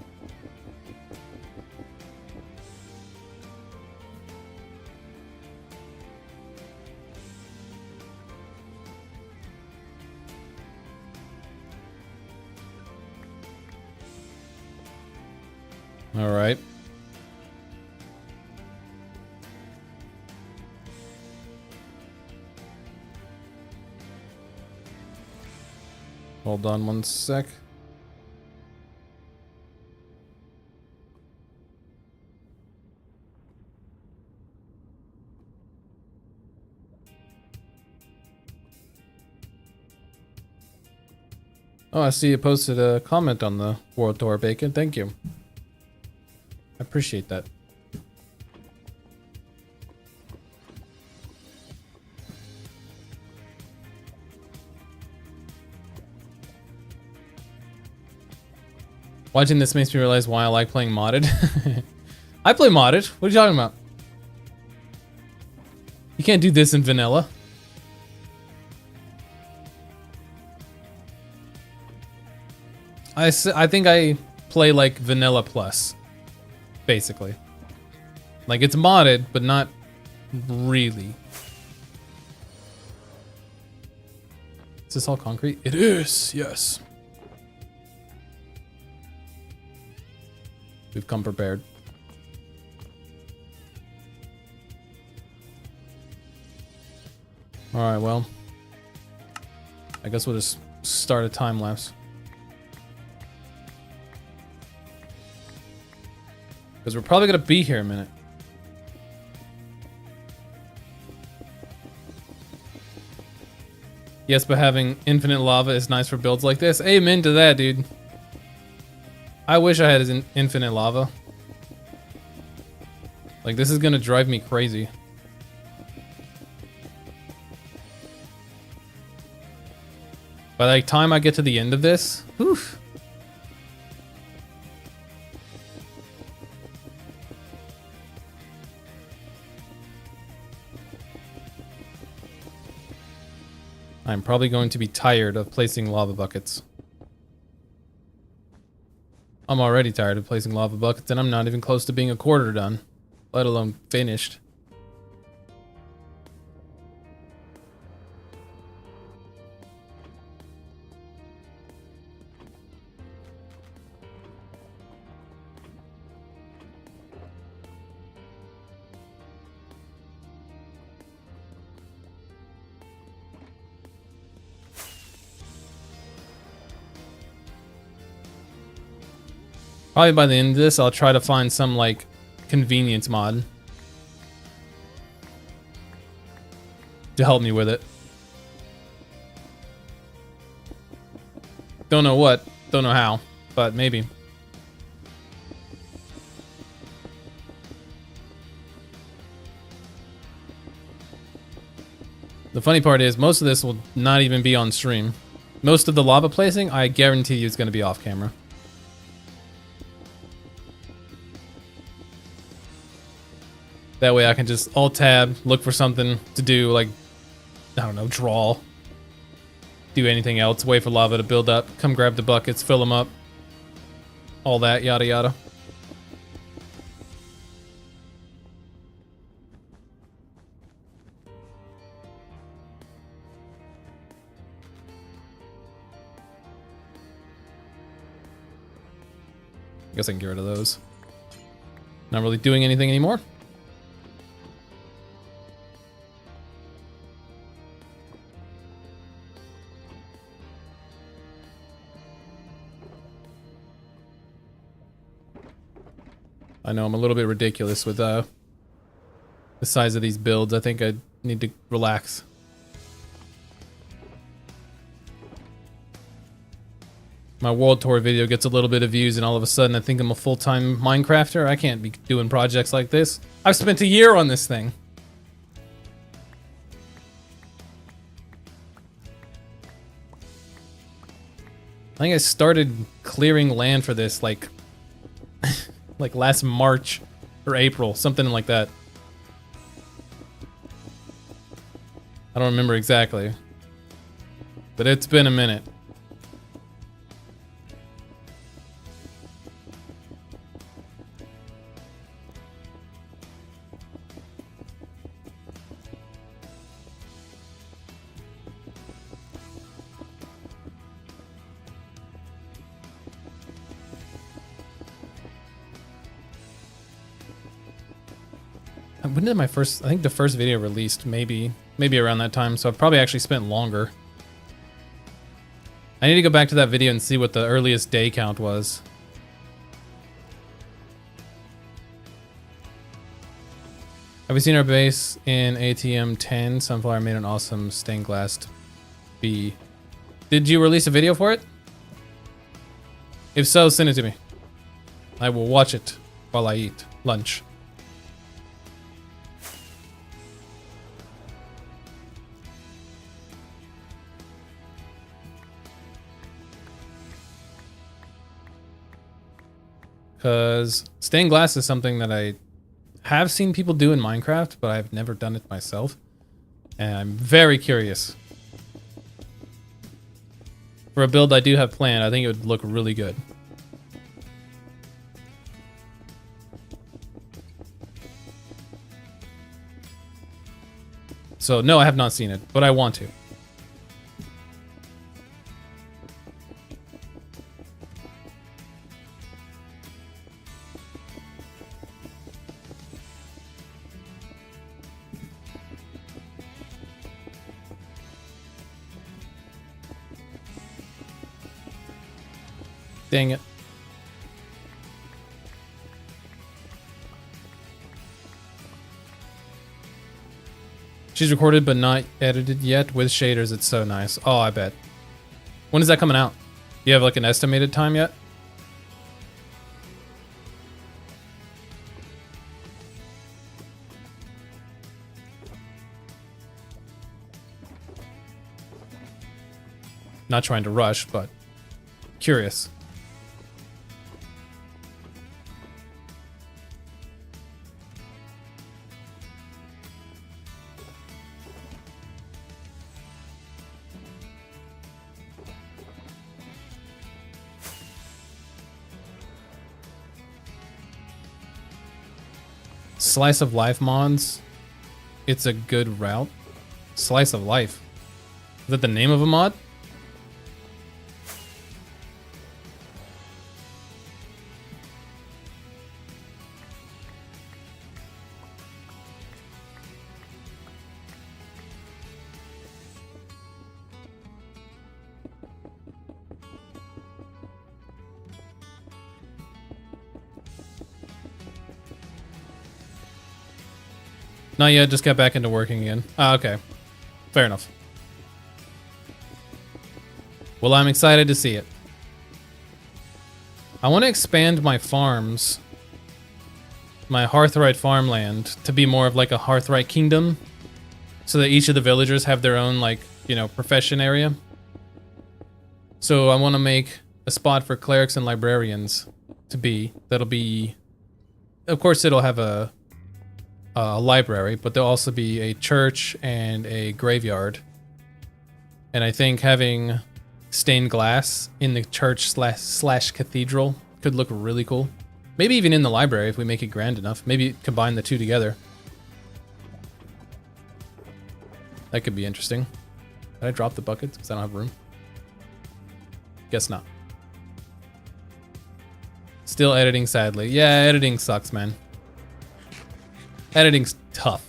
All right. Hold on one sec. Oh, I see you posted a comment on the World Tour, Bacon. Thank you. I appreciate that. Watching this makes me realize why I like playing modded. I play modded. What are you talking about? You can't do this in vanilla. I think I play like vanilla plus, basically. Like it's modded, but not really. Is this all concrete? It is, yes. We've come prepared. Alright, well. I guess we'll just start a time lapse. Because we're probably going to be here a minute. Yes, but having infinite lava is nice for builds like this. Amen to that, dude. I wish I had infinite lava. Like, this is going to drive me crazy. By the time I get to the end of this, whew. I'm probably going to be tired of placing lava buckets. I'm already tired of placing lava buckets, and I'm not even close to being a quarter done, let alone finished. Probably by the end of this, I'll try to find some, like, convenience mod to help me with it. Don't know what, don't know how, but maybe. The funny part is, most of this will not even be on stream. Most of the lava placing, I guarantee you, is going to be off camera. That way I can just alt-tab, look for something to do, like, I don't know, draw. Do anything else, wait for lava to build up, come grab the buckets, fill them up. All that, yada yada. I guess I can get rid of those. Not really doing anything anymore. I know I'm a little bit ridiculous with the size of these builds. I think I need to relax. My World Tour video gets a little bit of views and all of a sudden I think I'm a full-time Minecrafter. I can't be doing projects like this. I've spent a year on this thing. I think I started clearing land for this like like last March or April, something like that. I don't remember exactly, but it's been a minute. When did my first, I think the first video released, maybe around that time, so I've probably actually spent longer. I need to go back to that video and see what the earliest day count was. Have we seen our base in ATM 10? Sunflower made an awesome stained glass B. Did you release a video for it? If so, send it to me. I will watch it while I eat lunch. Because stained glass is something that I have seen people do in Minecraft, but I've never done it myself. And I'm very curious. For a build I do have planned, I think it would look really good. So no, I have not seen it, but I want to. Dang it. She's recorded but not edited yet with shaders. It's so nice. Oh, I bet. When is that coming out? Do you have like an estimated time yet? Not trying to rush, but curious. Slice of life mods. It's a good route. Slice of life. Is that the name of a mod? Not yet, just got back into working again. Ah, okay. Fair enough. Well, I'm excited to see it. I want to expand my farms, my Hearthright farmland, to be more of like a Hearthright kingdom, so that each of the villagers have their own, like, you know, profession area. So I want to make a spot for clerics and librarians to be. That'll be, of course, it'll have a library, but there'll also be a church and a graveyard. And I think having stained glass in the church slash cathedral could look really cool. Maybe even in the library if we make it grand enough. Maybe combine the two together. That could be interesting. Did I drop the buckets because I don't have room? Guess not. Still editing, sadly. Yeah, editing sucks, man. Editing's tough.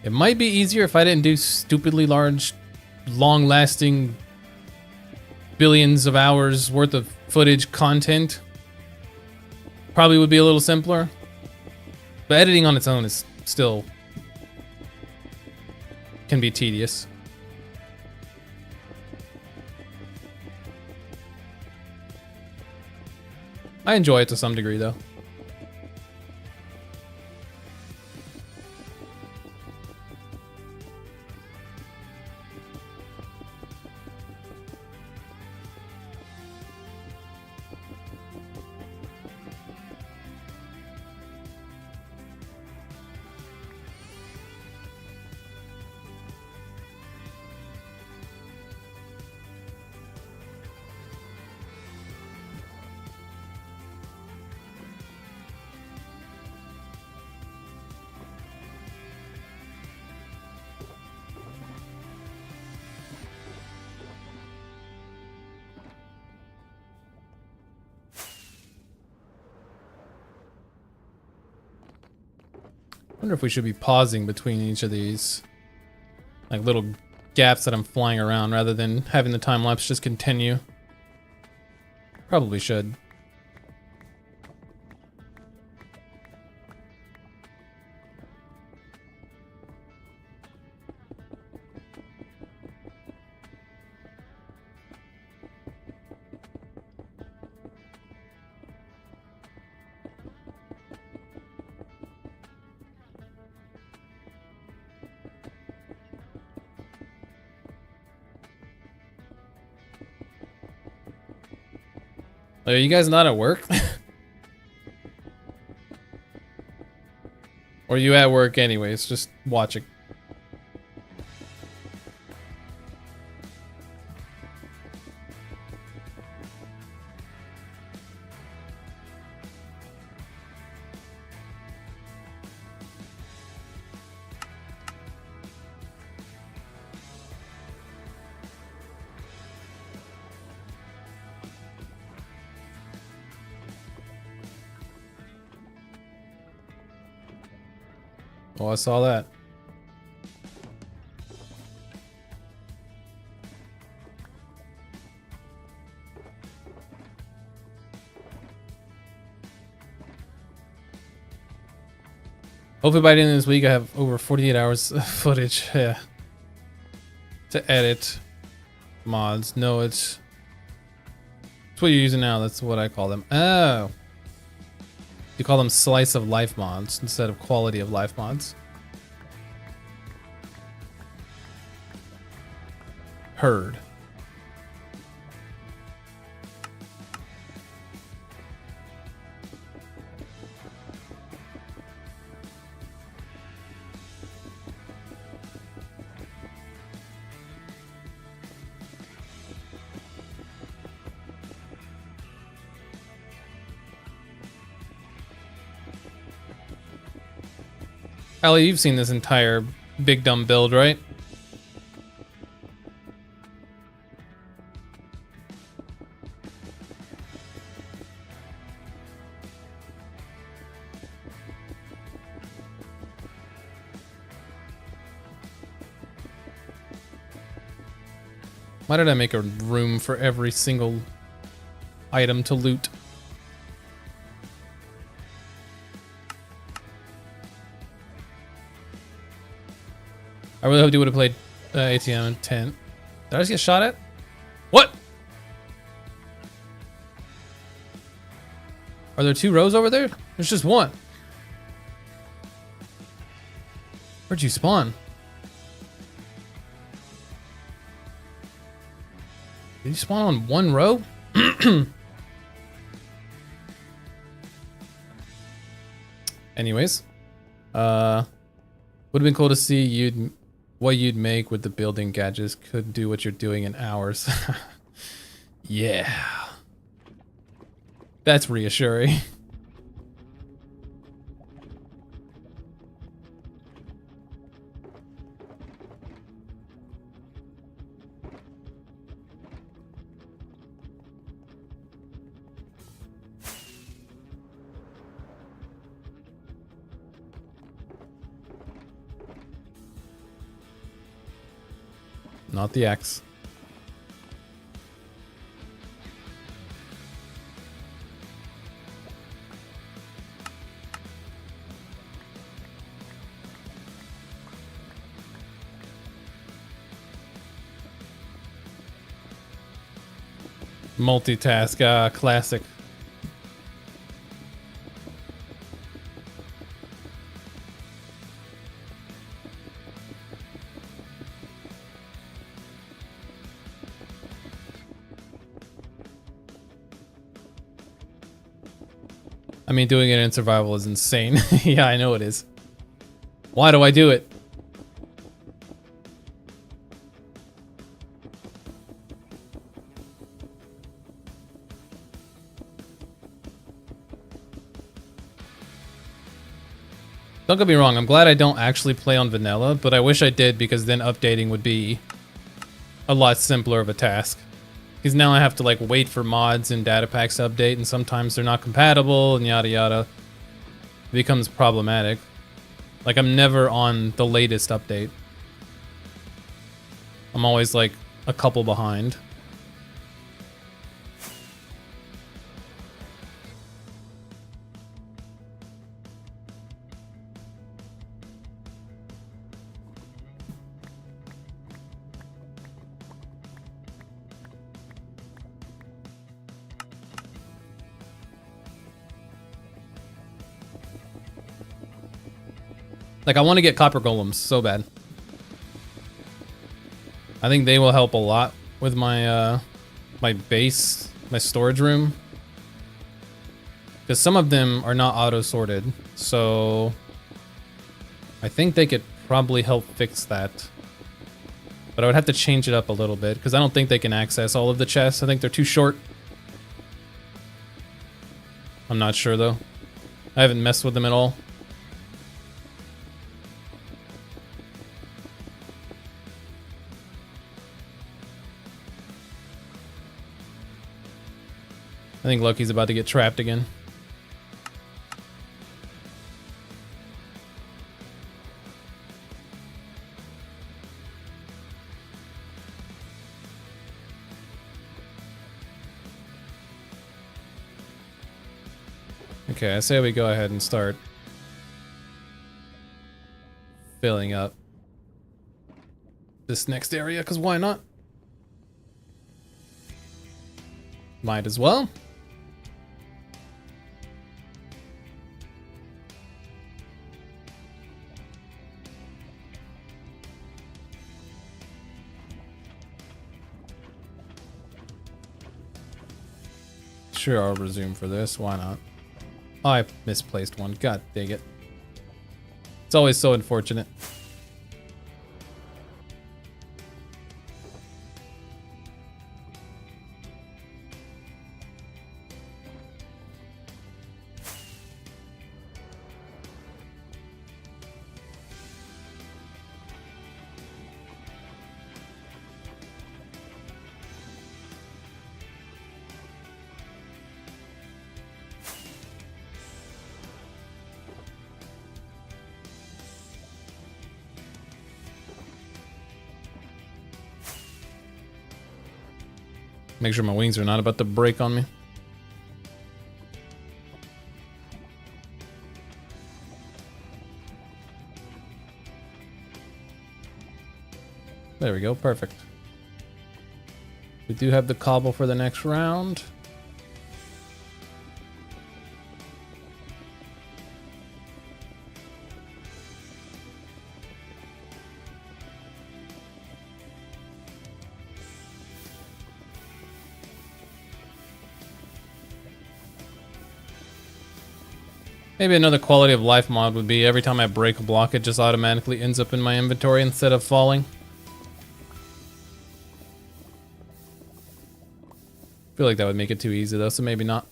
It might be easier if I didn't do stupidly large, long-lasting, billions of hours worth of footage content. Probably would be a little simpler. But editing on its own is still can be tedious. I enjoy it to some degree, though. Wonder if we should be pausing between each of these, like little gaps that I'm flying around, rather than having the time lapse just continue. Probably should. Are you guys not at work? Or are you at work anyways, just watching? Oh, I saw that. Hopefully by the end of this week I have over 48 hours of footage, yeah, to edit mods. No, it's what you're using now. That's what I call them. Oh. You call them slice of life mods instead of quality of life mods. Heard. Ellie, you've seen this entire big dumb build, right? Why did I make a room for every single item to loot? I really hoped you would have played ATM in 10. Did I just get shot at? What? Are there 2 rows over there? There's just one. Where'd you spawn? Did you spawn on 1 row? Anyways, would have been cool to see what you'd make with the building gadgets. Could do what you're doing in hours. Yeah, that's reassuring. Not the X. Multitask, classic. I mean, doing it in survival is insane. Yeah, I know it is. Why do I do it? Don't get me wrong, I'm glad I don't actually play on vanilla, but I wish I did, because then updating would be a lot simpler of a task. Because now I have to like wait for mods and data packs to update, and sometimes they're not compatible and yada yada. It becomes problematic. Like, I'm never on the latest update. I'm always like a couple behind. Like, I want to get copper golems so bad. I think they will help a lot with my my base, my storage room. Because some of them are not auto-sorted, so I think they could probably help fix that. But I would have to change it up a little bit, because I don't think they can access all of the chests. I think they're too short. I'm not sure, though. I haven't messed with them at all. I think Lucky's about to get trapped again. Okay, I say we go ahead and start filling up this next area, because why not? Might as well. Sure, I'll resume for this. Why not? Oh, I misplaced one. God dang it. It's always so unfortunate. Make sure my wings are not about to break on me. There we go, perfect. We do have the cobble for the next round. Maybe another quality of life mod would be every time I break a block, it just automatically ends up in my inventory instead of falling. I feel like that would make it too easy though, so maybe not.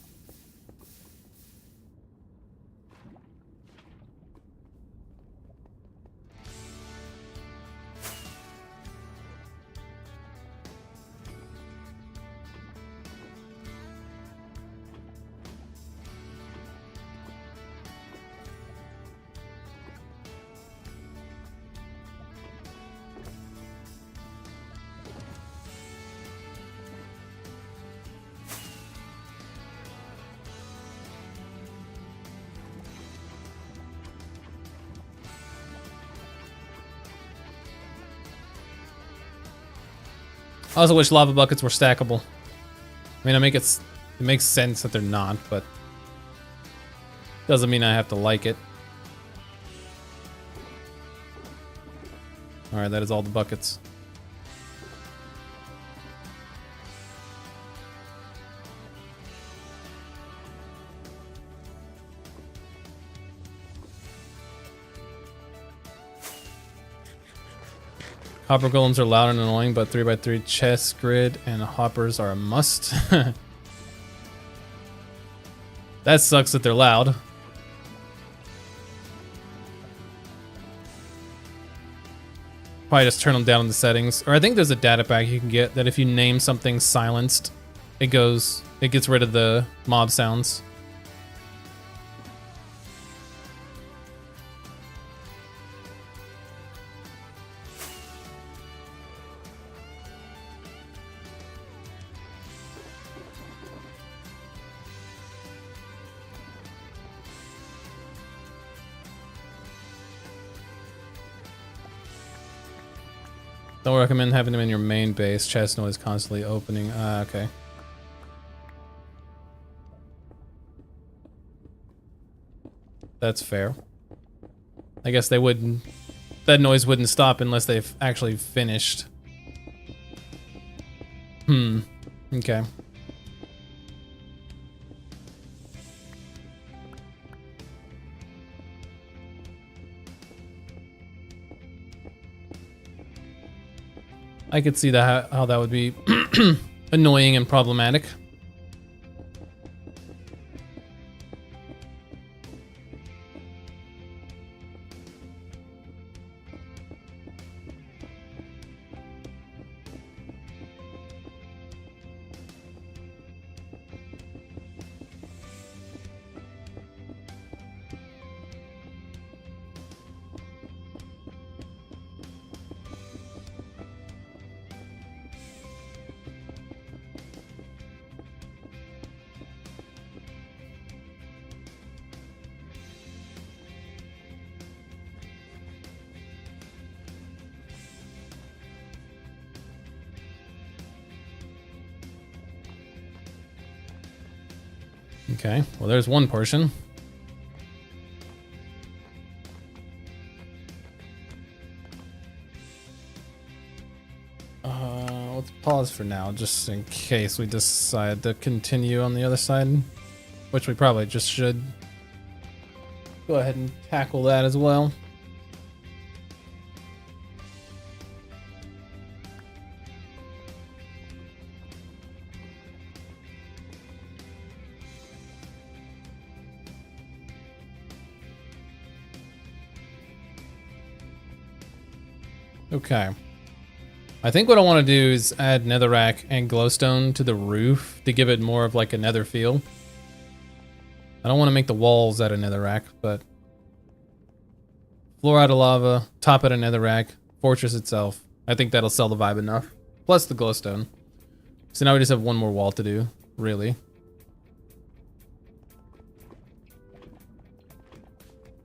I also wish lava buckets were stackable. I mean, it makes sense that they're not, but doesn't mean I have to like it. All right, that is all the buckets. Hopper golems are loud and annoying, but 3x3 chest grid and hoppers are a must. That sucks that they're loud. Probably just turn them down in the settings. Or I think there's a data pack you can get that if you name something silenced, it gets rid of the mob sounds. Don't recommend having them in your main base. Chest noise constantly opening. Okay. That's fair. I guess they wouldn't... That noise wouldn't stop unless they've actually finished. Okay. I could see that how that would be annoying and problematic. Okay, well there's one portion. Let's pause for now, just in case we decide to continue on the other side, which we probably just should. Go ahead and tackle that as well. Okay. I think what I want to do is add netherrack and glowstone to the roof to give it more of like a nether feel. I don't want to make the walls out of netherrack, but floor out of lava, top out of netherrack, fortress itself. I think that'll sell the vibe enough. Plus the glowstone. So now we just have one more wall to do, really.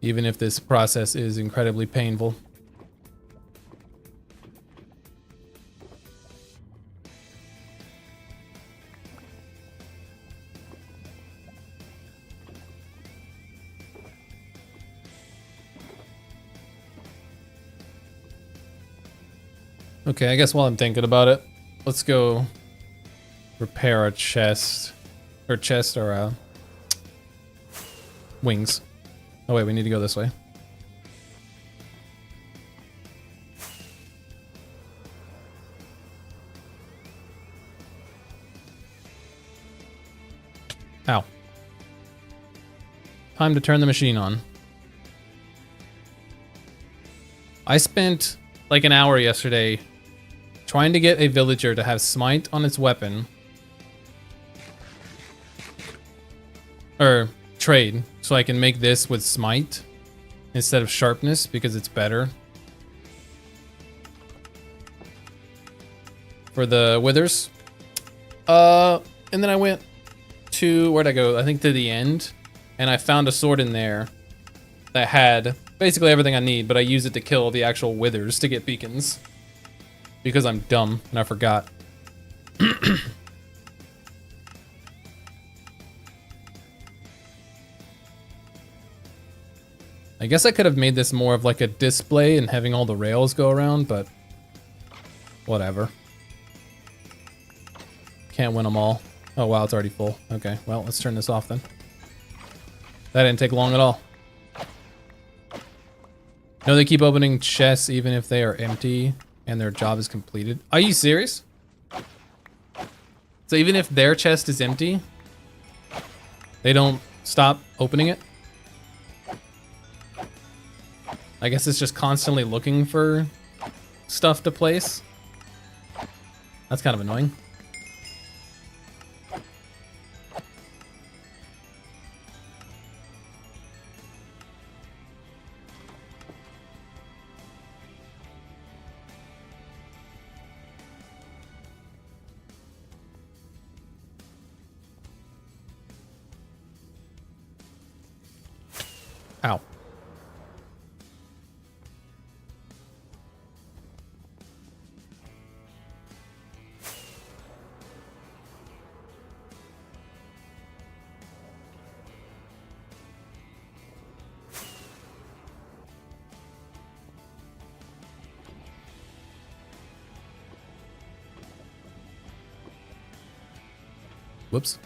Even if this process is incredibly painful. Okay, I guess while I'm thinking about it, let's go repair our chest. Or chest or wings. Oh wait, we need to go this way. Ow. Time to turn the machine on. I spent like an hour yesterday trying to get a villager to have smite on its weapon. Or trade, so I can make this with smite instead of sharpness because it's better. For the withers. And then I went to, where'd I go? I think to the end. And I found a sword in there that had basically everything I need, but I use it to kill the actual withers to get beacons. Because I'm dumb and I forgot. I guess I could have made this more of like a display and having all the rails go around, but whatever. Can't win them all. Oh wow, it's already full. Okay, well, let's turn this off then. That didn't take long at all. No, they keep opening chests even if they are empty and their job is completed. Are you serious? So even if their chest is empty, they don't stop opening it? I guess it's just constantly looking for stuff to place. That's kind of annoying. Ow. Whoops.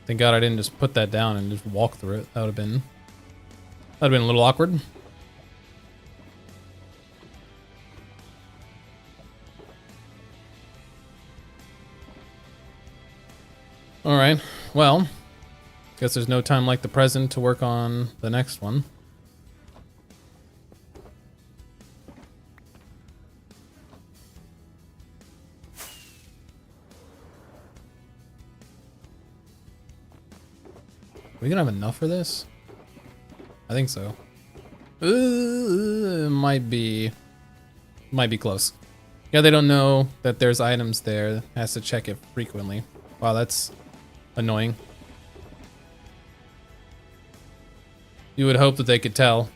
Thank God I didn't just put that down and just walk through it. That would have been a little awkward. All right. Well, guess there's no time like the present to work on the next one. Are we gonna have enough for this? I think so. Might be close. Yeah, they don't know that there's items there. Has to check it frequently. Wow, that's annoying. You would hope that they could tell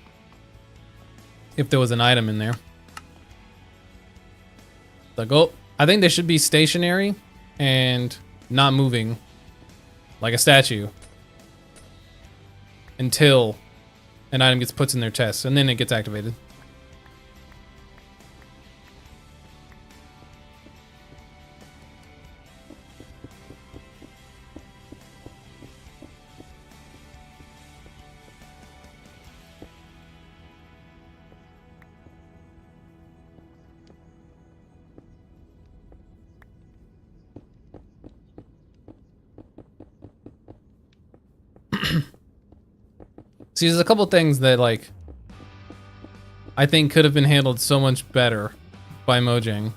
if there was an item in there. Like, oh, I think they should be stationary and not moving like a statue until an item gets put in their chest, and then it gets activated. See, there's a couple things that, like, I think could have been handled so much better by Mojang.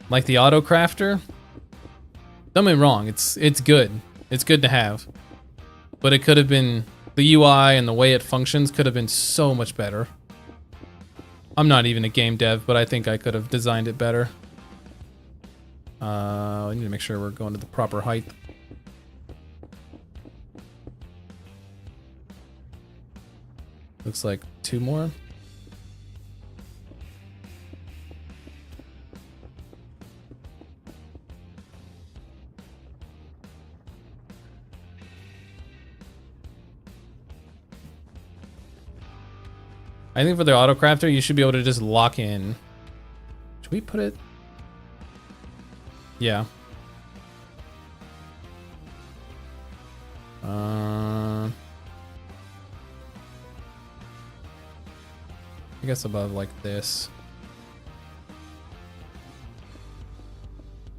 Like the auto crafter. Don't get me wrong, it's good. It's good to have. But it could have been, the UI and the way it functions could have been so much better. I'm not even a game dev, but I think I could have designed it better. I need to make sure we're going to the proper height. Looks like 2 more. I think for the auto crafter, you should be able to just lock in. Should we put it? Yeah. I guess above like this.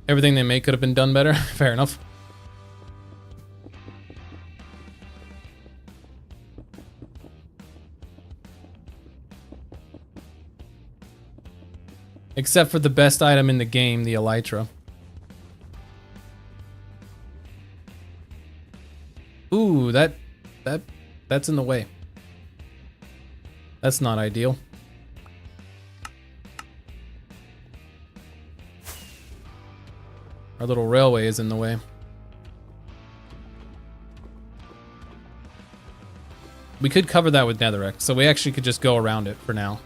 Everything they make could have been done better. Fair enough. Except for the best item in the game, the Elytra. Ooh, that's in the way. That's not ideal. Our little railway is in the way. We could cover that with Netherrack, so we actually could just go around it for now.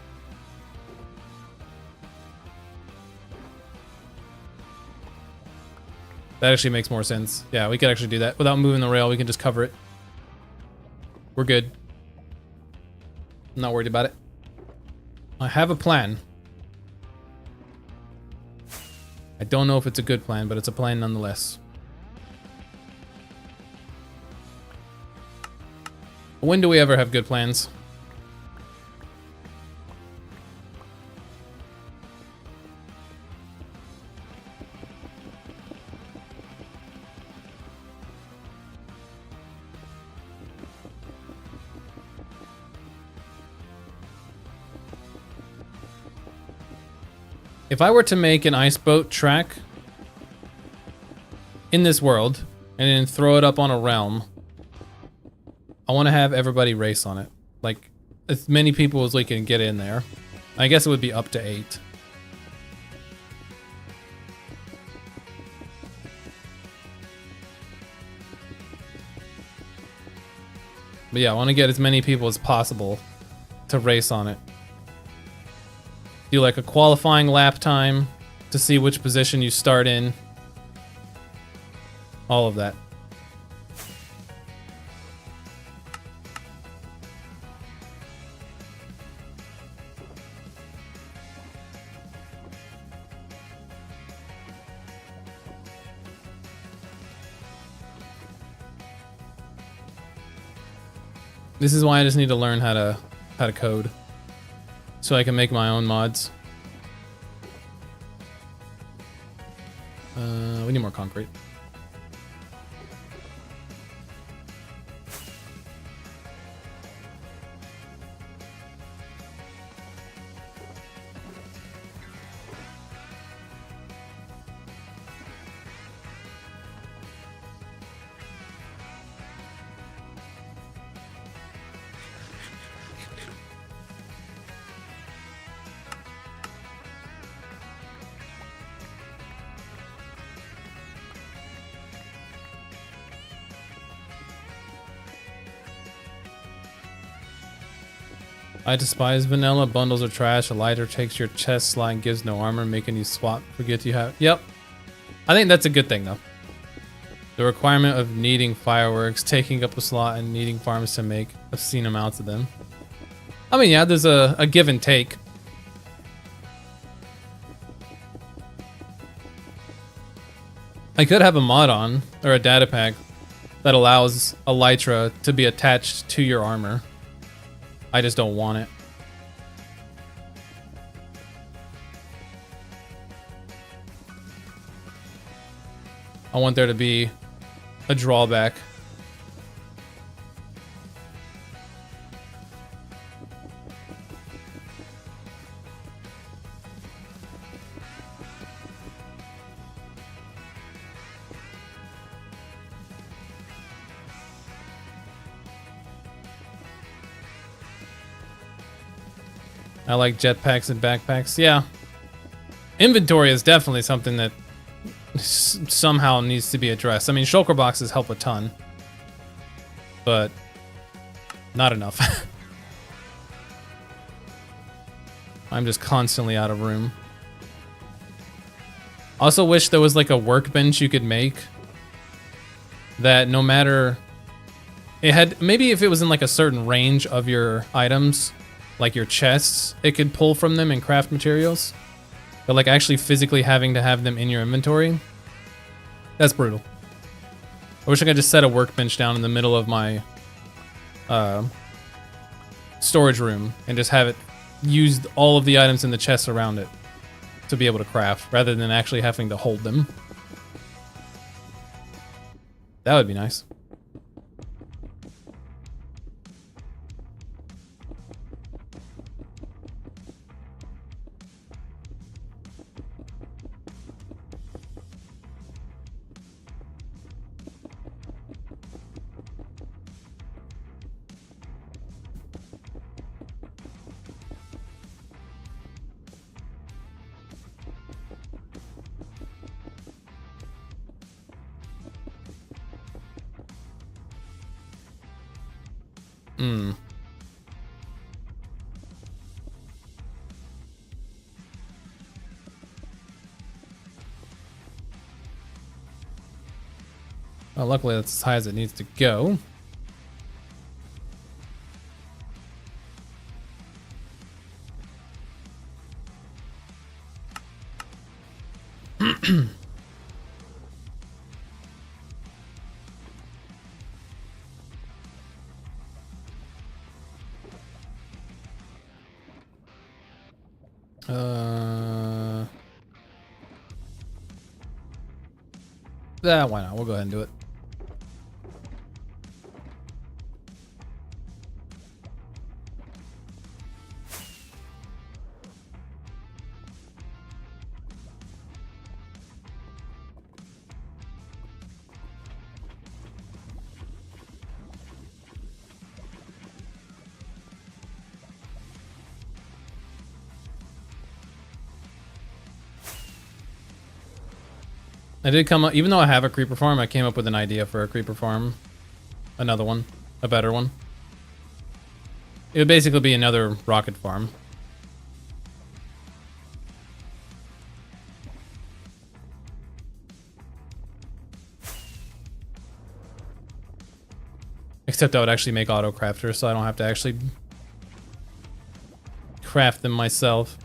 That actually makes more sense. Yeah, we could actually do that. Without moving the rail, we can just cover it. We're good. I'm not worried about it. I have a plan. I don't know if it's a good plan, but it's a plan nonetheless. When do we ever have good plans? If I were to make an ice boat track in this world and then throw it up on a realm, I want to have everybody race on it. Like, as many people as we can get in there. I guess it would be up to 8. But yeah, I want to get as many people as possible to race on it. Do like a qualifying lap time to see which position you start in. All of that. This is why I just need to learn how to code, so I can make my own mods. We need more concrete. I despise vanilla. Bundles are trash. Elytra takes your chest slot and gives no armor, making you swap. Forget you have. Yep. I think that's a good thing, though. The requirement of needing fireworks, taking up a slot, and needing farms to make obscene amounts of them. I mean, yeah, there's a give and take. I could have a mod on, or a data pack, that allows Elytra to be attached to your armor. I just don't want it. I want there to be a drawback. I like jetpacks and backpacks. Yeah. Inventory is definitely something that somehow needs to be addressed. I mean, shulker boxes help a ton, but not enough. I'm just constantly out of room. Also wish there was like a workbench you could make that no matter... It had... Maybe if it was in like a certain range of your items, like your chests, it could pull from them and craft materials. But like actually physically having to have them in your inventory, that's brutal. I wish I could just set a workbench down in the middle of my storage room and just have it use all of the items in the chests around it to be able to craft, rather than actually having to hold them. That would be nice. Well, luckily that's as high as it needs to go. Why not? We'll go ahead and do it. I did come up, even though I have a creeper farm, I came up with an idea for a creeper farm. Another one. A better one. It would basically be another rocket farm. Except I would actually make auto crafters, so I don't have to actually craft them myself.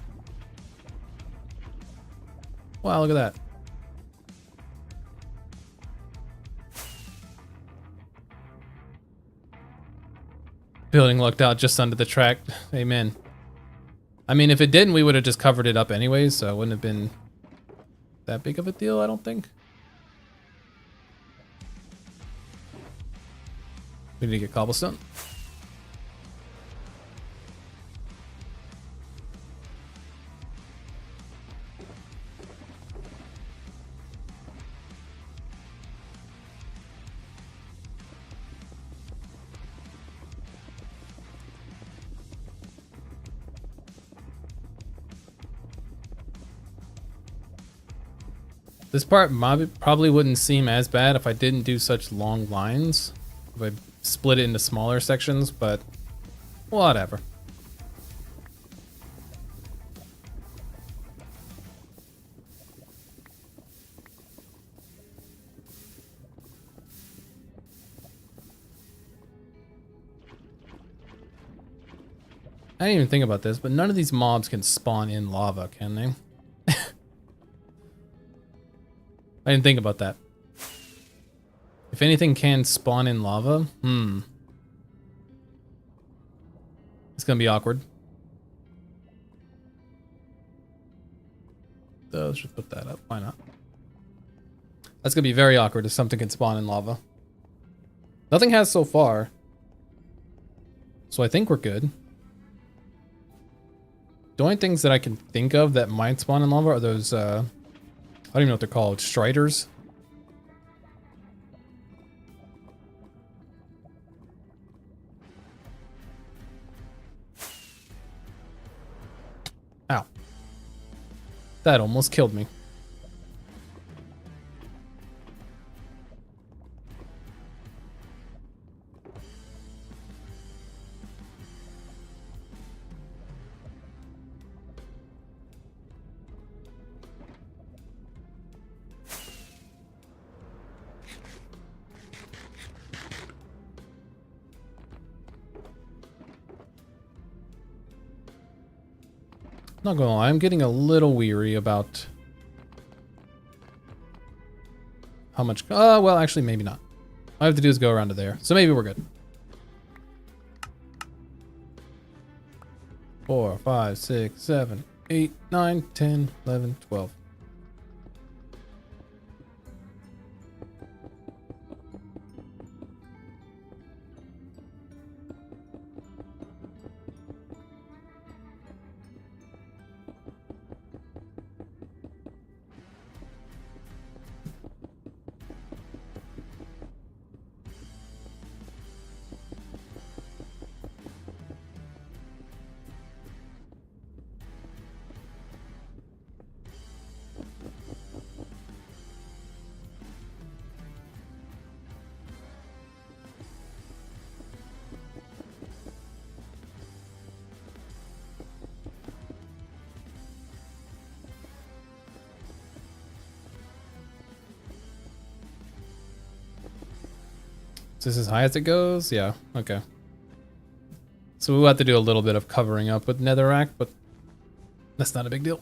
Wow, look at that. Building lucked out just under the track. Amen. I mean, if it didn't, we would have just covered it up anyways, so it wouldn't have been that big of a deal, I don't think. We need to get cobblestone. This part probably wouldn't seem as bad if I didn't do such long lines. If I split it into smaller sections, but whatever. I didn't even think about this, but none of these mobs can spawn in lava, can they? I didn't think about that. If anything can spawn in lava, it's gonna be awkward. So let's just put that up. Why not? That's gonna be very awkward if something can spawn in lava. Nothing has so far. So I think we're good. The only things that I can think of that might spawn in lava are those, I don't even know what they're called. Striders? Ow. That almost killed me. Not gonna lie, I'm getting a little weary about how much. Well, actually, maybe not. All I have to do is go around to there, so maybe we're good. 4, 5, 6, 7, 8, 9, 10, 11, 12. Is this as high as it goes? Yeah, okay. So we'll have to do a little bit of covering up with netherrack, but that's not a big deal.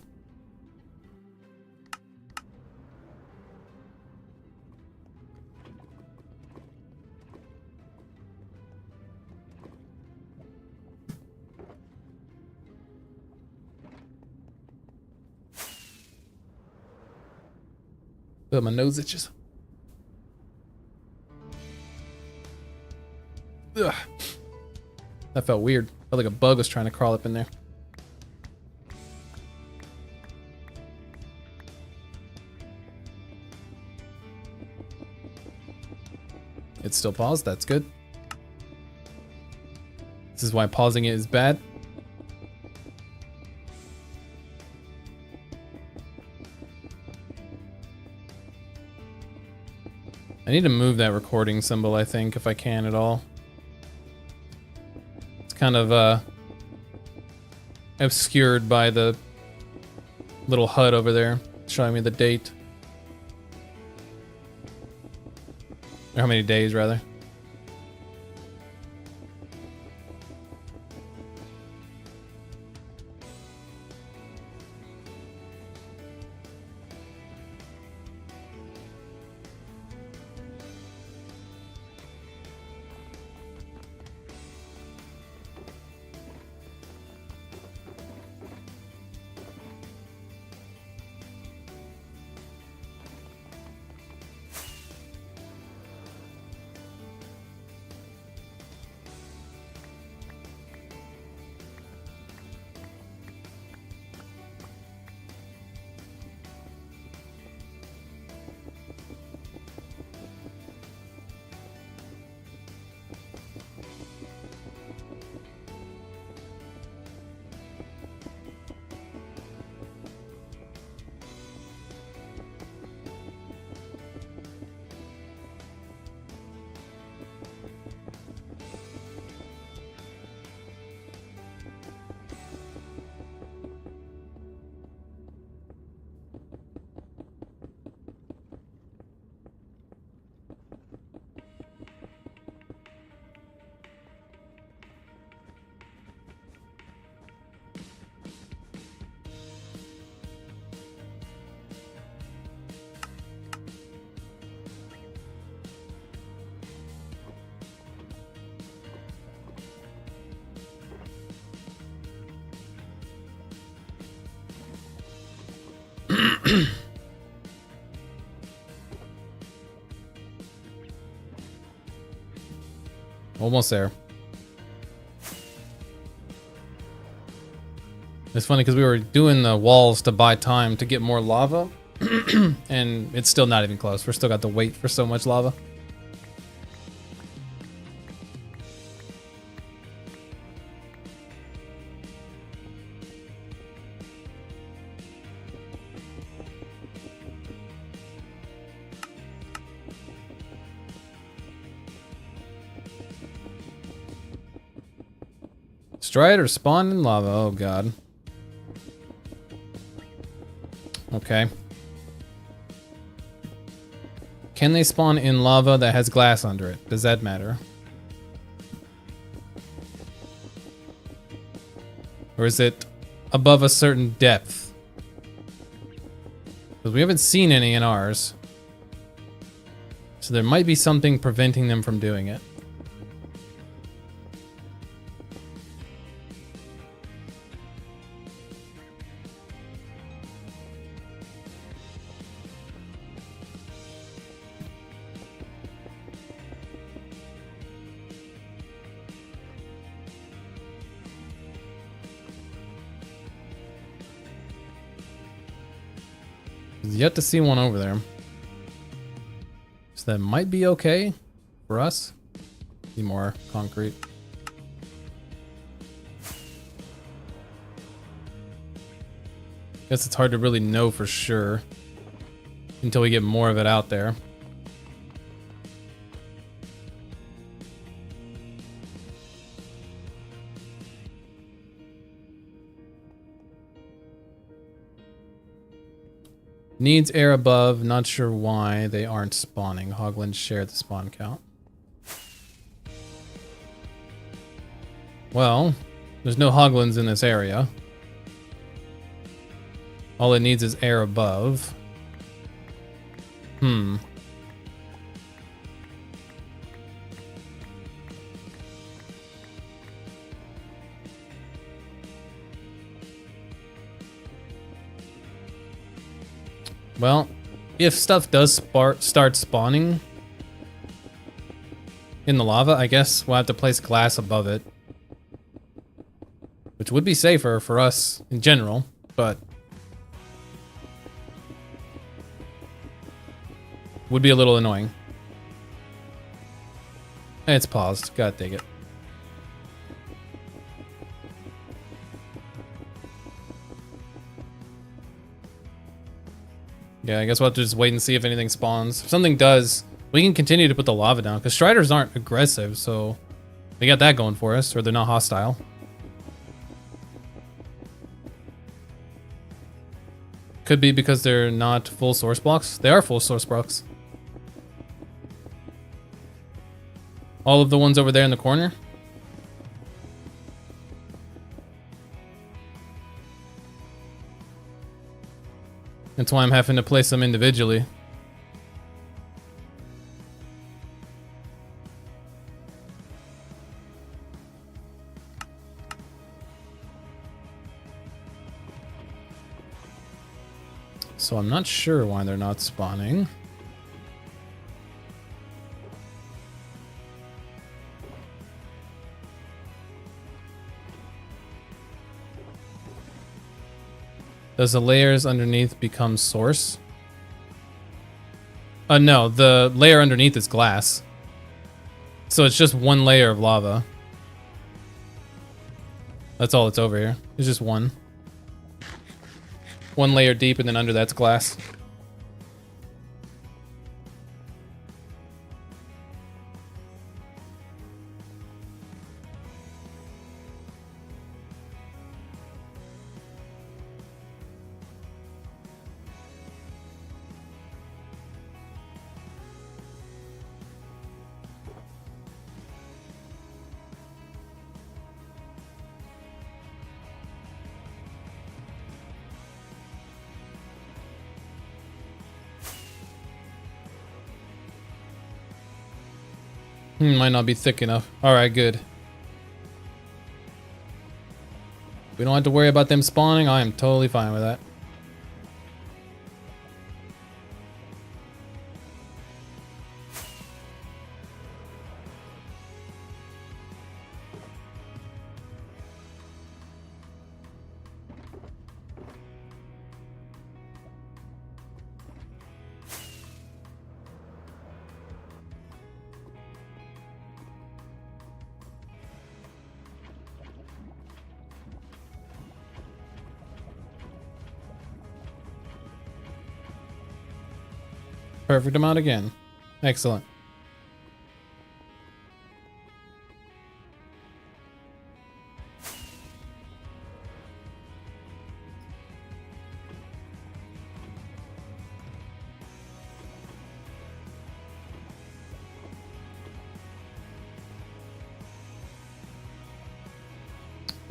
Oh, my nose itches. Ugh. That felt weird. Felt like a bug was trying to crawl up in there. It's still paused. That's good. This is why pausing it is bad. I need to move that recording symbol, I think, if I can at all. It's kind of obscured by the little HUD over there showing me the date. Or how many days, rather. Almost there. It's funny because we were doing the walls to buy time to get more lava. And it's still not even close. We're still got to wait for so much lava. Strider spawned in lava. Oh god. Okay. Can they spawn in lava that has glass under it? Does that matter? Or is it above a certain depth? Because we haven't seen any in ours. So there might be something preventing them from doing it. Yet to see one over there. So that might be okay for us. Need more concrete. Guess it's hard to really know for sure until we get more of it out there. Needs air above. Not sure why they aren't spawning. Hoglins share the spawn count. Well, there's no hoglins in this area. All it needs is air above. Well, if stuff does start spawning in the lava, I guess we'll have to place glass above it. Which would be safer for us in general, but would be a little annoying. It's paused. God dang it. Yeah, I guess we'll have to just wait and see if anything spawns. If something does, we can continue to put the lava down, because Striders aren't aggressive, so they got that going for us, or they're not hostile. Could be because they're not full source blocks. They are full source blocks. All of the ones over there in the corner. That's why I'm having to place them individually. So I'm not sure why they're not spawning. Does the layers underneath become source? No, the layer underneath is glass. So it's just one layer of lava. That's all that's over here. It's just one. One layer deep, and then under that's glass. Might not be thick enough. Alright, good. We don't have to worry about them spawning. I am totally fine with that. Perfect amount again. Excellent.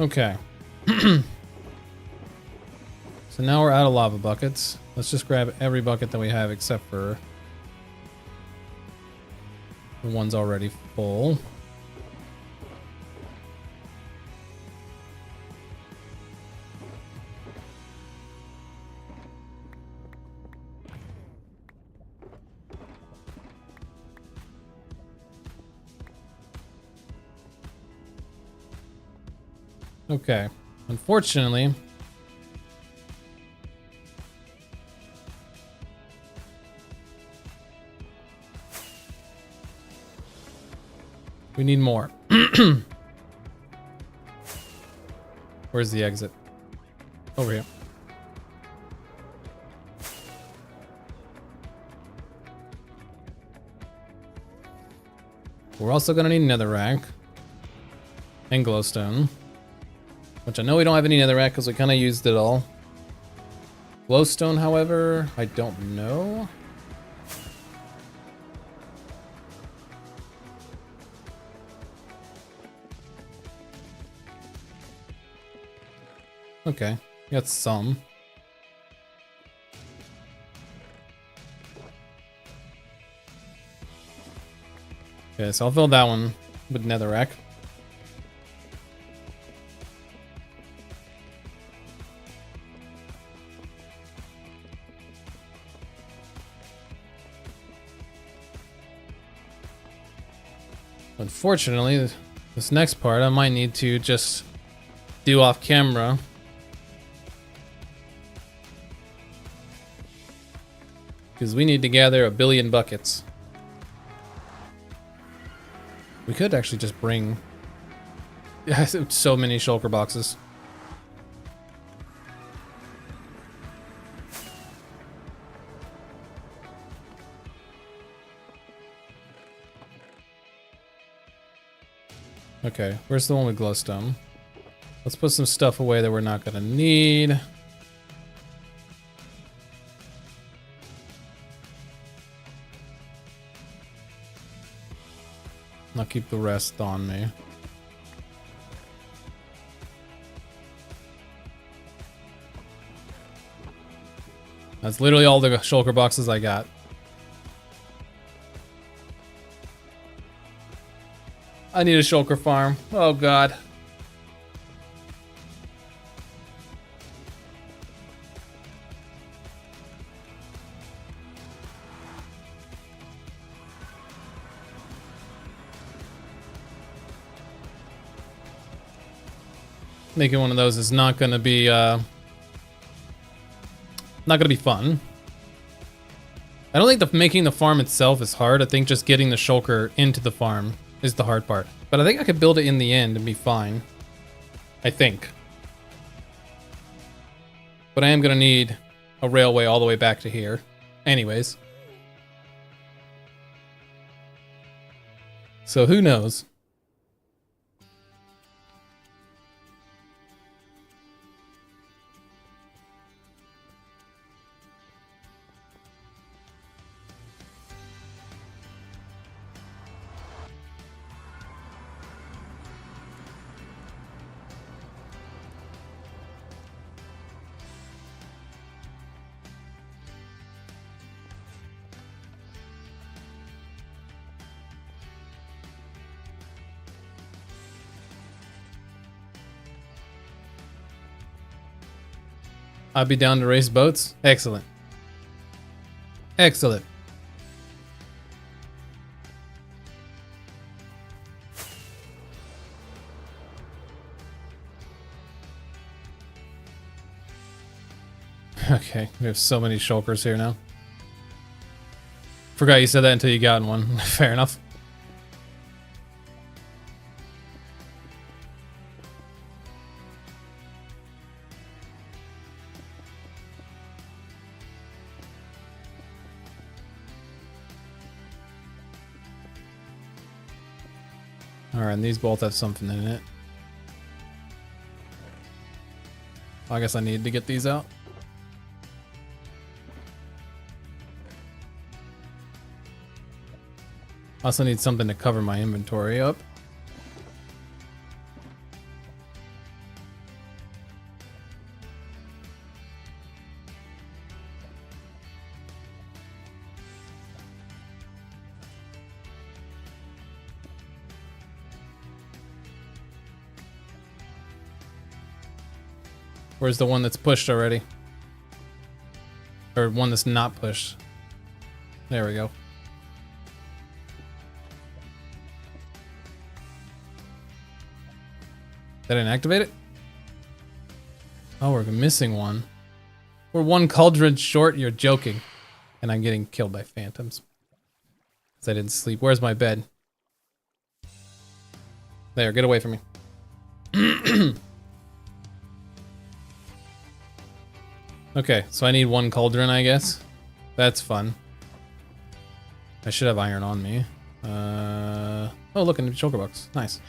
Okay. So now we're out of lava buckets. Let's just grab every bucket that we have except for the one's already full. Okay. Unfortunately, we need more. Where's the exit? Over here. We're also gonna need netherrack and glowstone, which I know we don't have any netherrack because we kind of used it all. Glowstone, however, I don't know. Okay, got some. Okay, so I'll fill that one with netherrack. Unfortunately, this next part I might need to just do off camera. Because we need to gather 1 billion buckets. We could actually just bring so many shulker boxes. Okay, where's the one with glowstone? Let's put some stuff away that we're not gonna need. I'll keep the rest on me. That's literally all the shulker boxes I got. I need a shulker farm. Oh god. Making one of those is not gonna be fun. I don't think making the farm itself is hard. I think just getting the shulker into the farm is the hard part. But I think I could build it in the end and be fine. I think. But I am gonna need a railway all the way back to here. Anyways. So who knows? I'd be down to race boats. Excellent. Excellent. Okay, we have so many shulkers here now. Forgot you said that until you got one. Fair enough. Alright, and these both have something in it. I guess I need to get these out. I also need something to cover my inventory up. Where's the one that's pushed already? Or one that's not pushed? There we go. That didn't activate it? Oh, we're missing one. We're one cauldron short? You're joking. And I'm getting killed by phantoms. Because I didn't sleep. Where's my bed? There, get away from me. Okay, so I need one cauldron, I guess. That's fun. I should have iron on me. Oh, look, in the shulker box. Nice.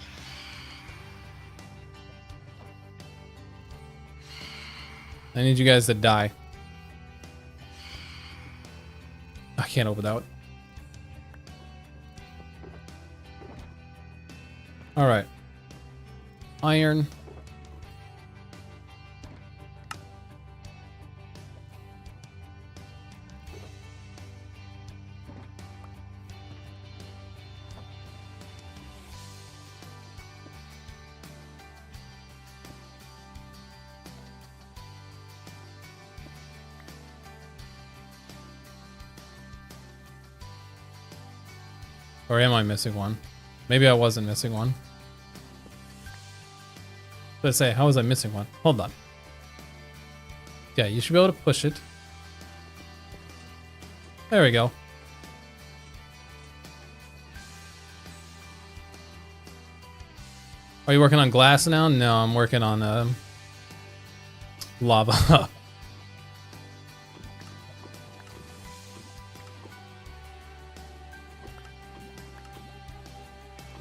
I need you guys to die. I can't open that one. Alright. Iron. Or am I missing one? Maybe I wasn't missing one. Let's say, how was I missing one? Hold on. Yeah, you should be able to push it. There we go. Are you working on glass now? No, I'm working on lava.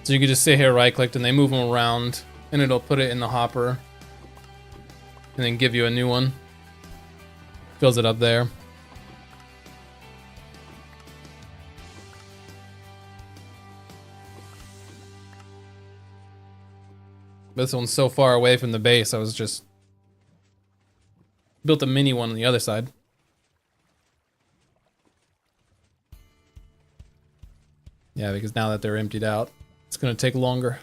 So you could just sit here, right-clicked, and they move them around, and it'll put it in the hopper, and then give you a new one. Fills it up there. This one's so far away from the base, I was just built a mini one on the other side. Yeah, because now that they're emptied out, it's gonna take longer.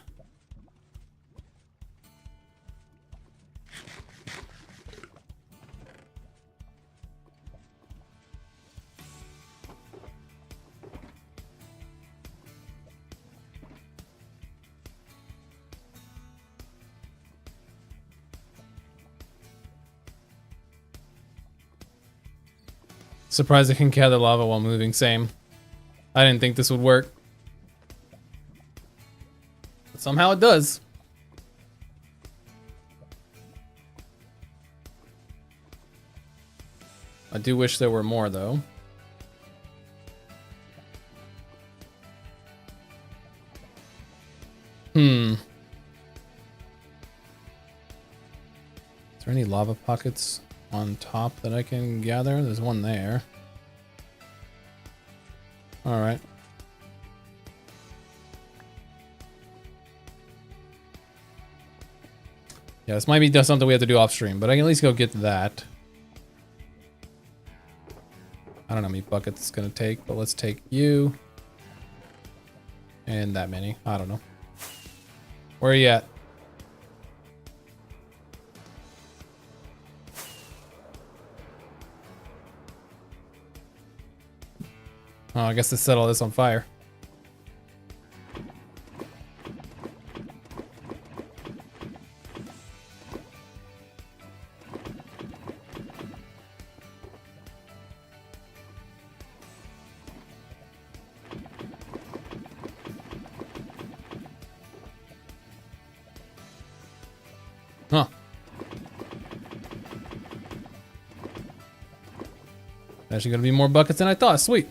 Surprised I can gather lava while moving, same. I didn't think this would work. But somehow it does. I do wish there were more, though. Is there any lava pockets on top that I can gather? There's one there. Alright. Yeah, this might be something we have to do off stream, but I can at least go get that. I don't know how many buckets it's gonna take, but let's take you. And that many. I don't know. Where are you at? Oh, I guess let's set all this on fire. Huh. Actually gonna be more buckets than I thought. Sweet.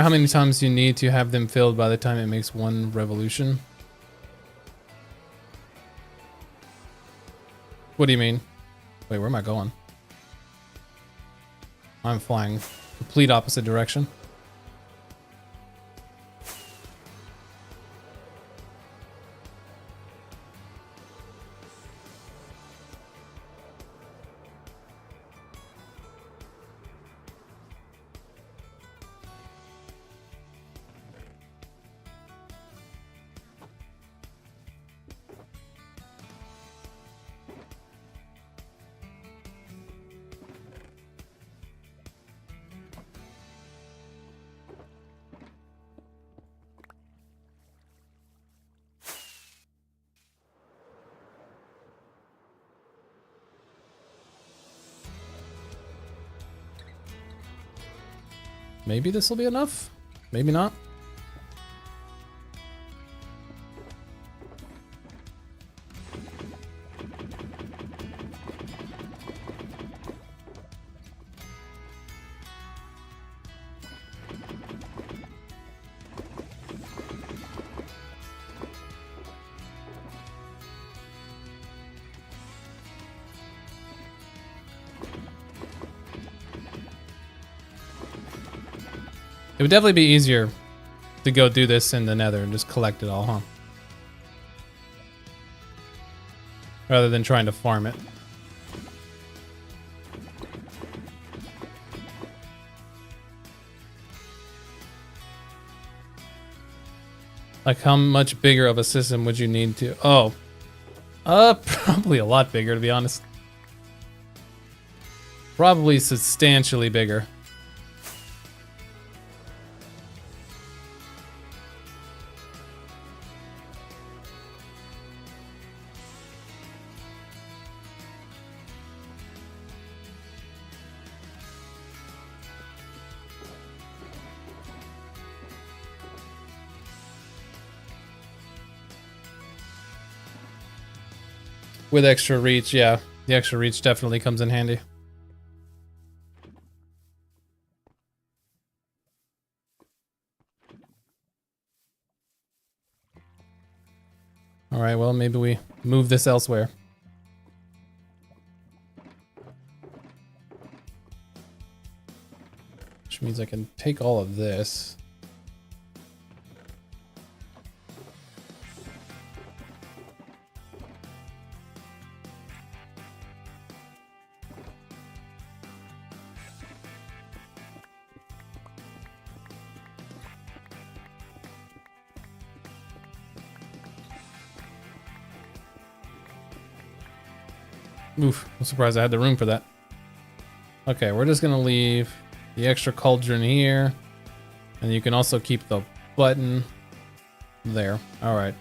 how many times you need to have them filled by the time it makes one revolution? What do you mean? Wait, where am I going? I'm flying complete opposite direction. Maybe this will be enough. Maybe not. It would definitely be easier to go do this in the Nether and just collect it all, huh? Rather than trying to farm it. Like, how much bigger of a system would you need to... Oh. Probably a lot bigger, to be honest. Probably substantially bigger. With extra reach, yeah. The extra reach definitely comes in handy. Alright, well, maybe we move this elsewhere. Which means I can take all of this. Oof, I'm surprised I had the room for that. Okay, we're just gonna leave the extra cauldron here. And you can also keep the button there. Alright.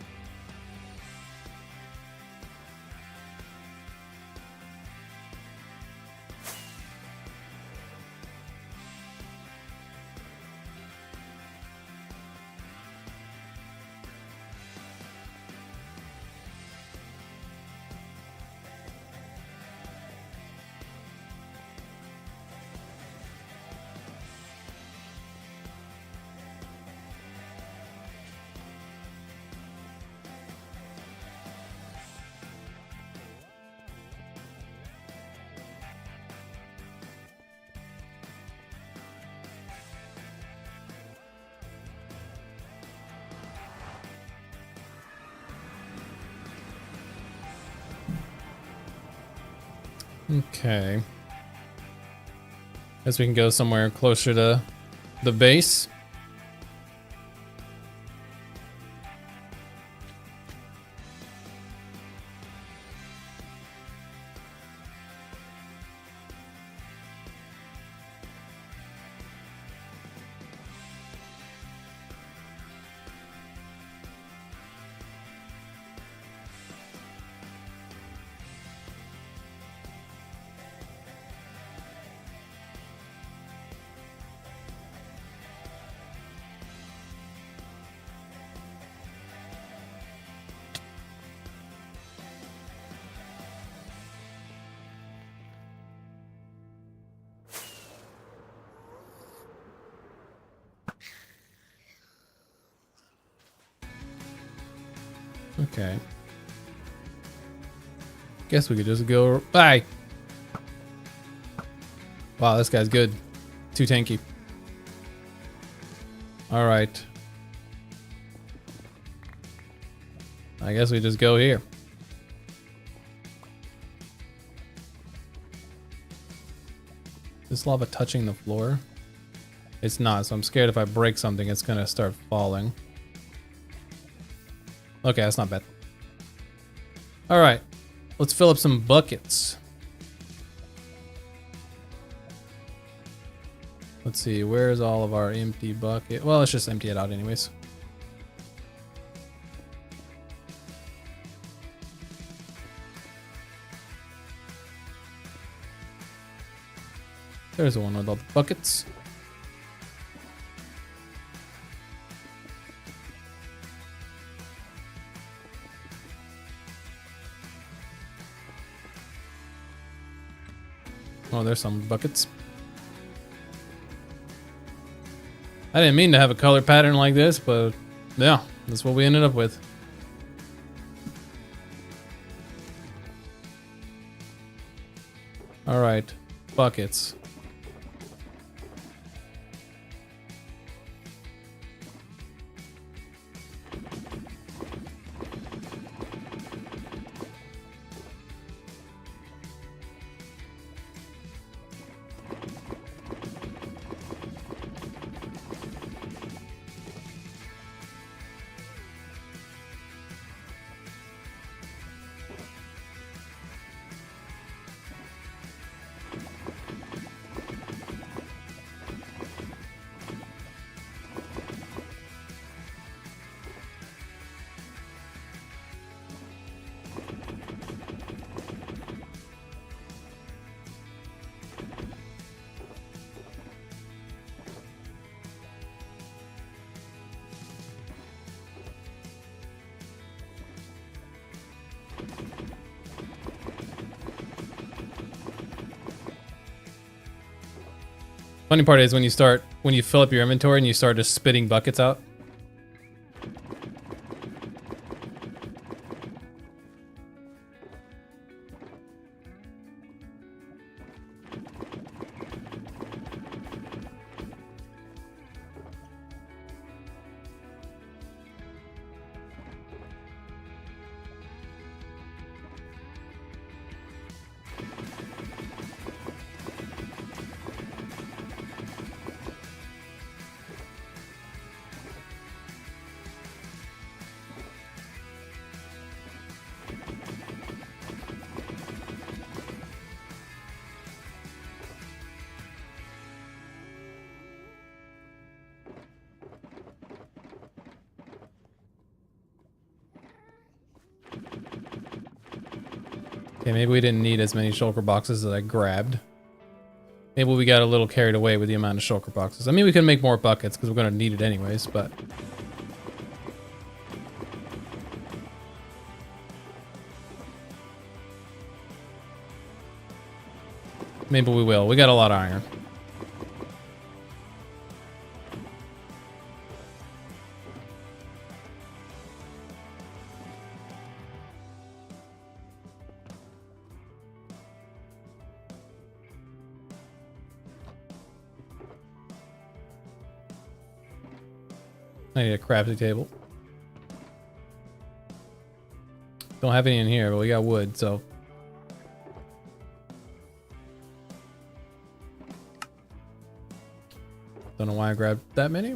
Okay. Guess we can go somewhere closer to the base. Okay. Guess we could just go. Bye. Wow, this guy's good. Too tanky. All right. I guess we just go here. Is lava touching the floor? It's not, so I'm scared if I break something, it's gonna start falling. Okay, that's not bad. All right, let's fill up some buckets. Let's see, where's all of our empty bucket? Well, let's just empty it out anyways. There's the one with all the buckets. Oh, there's some buckets. I didn't mean to have a color pattern like this, but yeah, that's what we ended up with. All right, buckets. Funny part is when you fill up your inventory and you start just spitting buckets out. Okay, maybe we didn't need as many shulker boxes as I grabbed. Maybe we got a little carried away with the amount of shulker boxes. I mean, we can make more buckets because we're going to need it anyways, but... maybe we will. We got a lot of iron. I need a crafting table. Don't have any in here, but we got wood, so... don't know why I grabbed that many.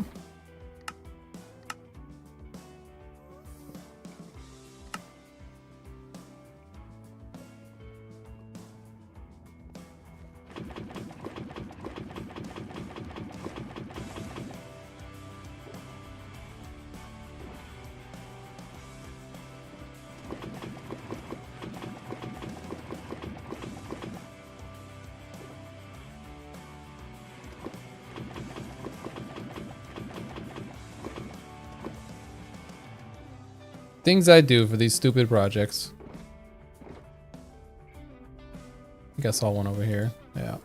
Things I do for these stupid projects. I think I saw one over here. Yeah.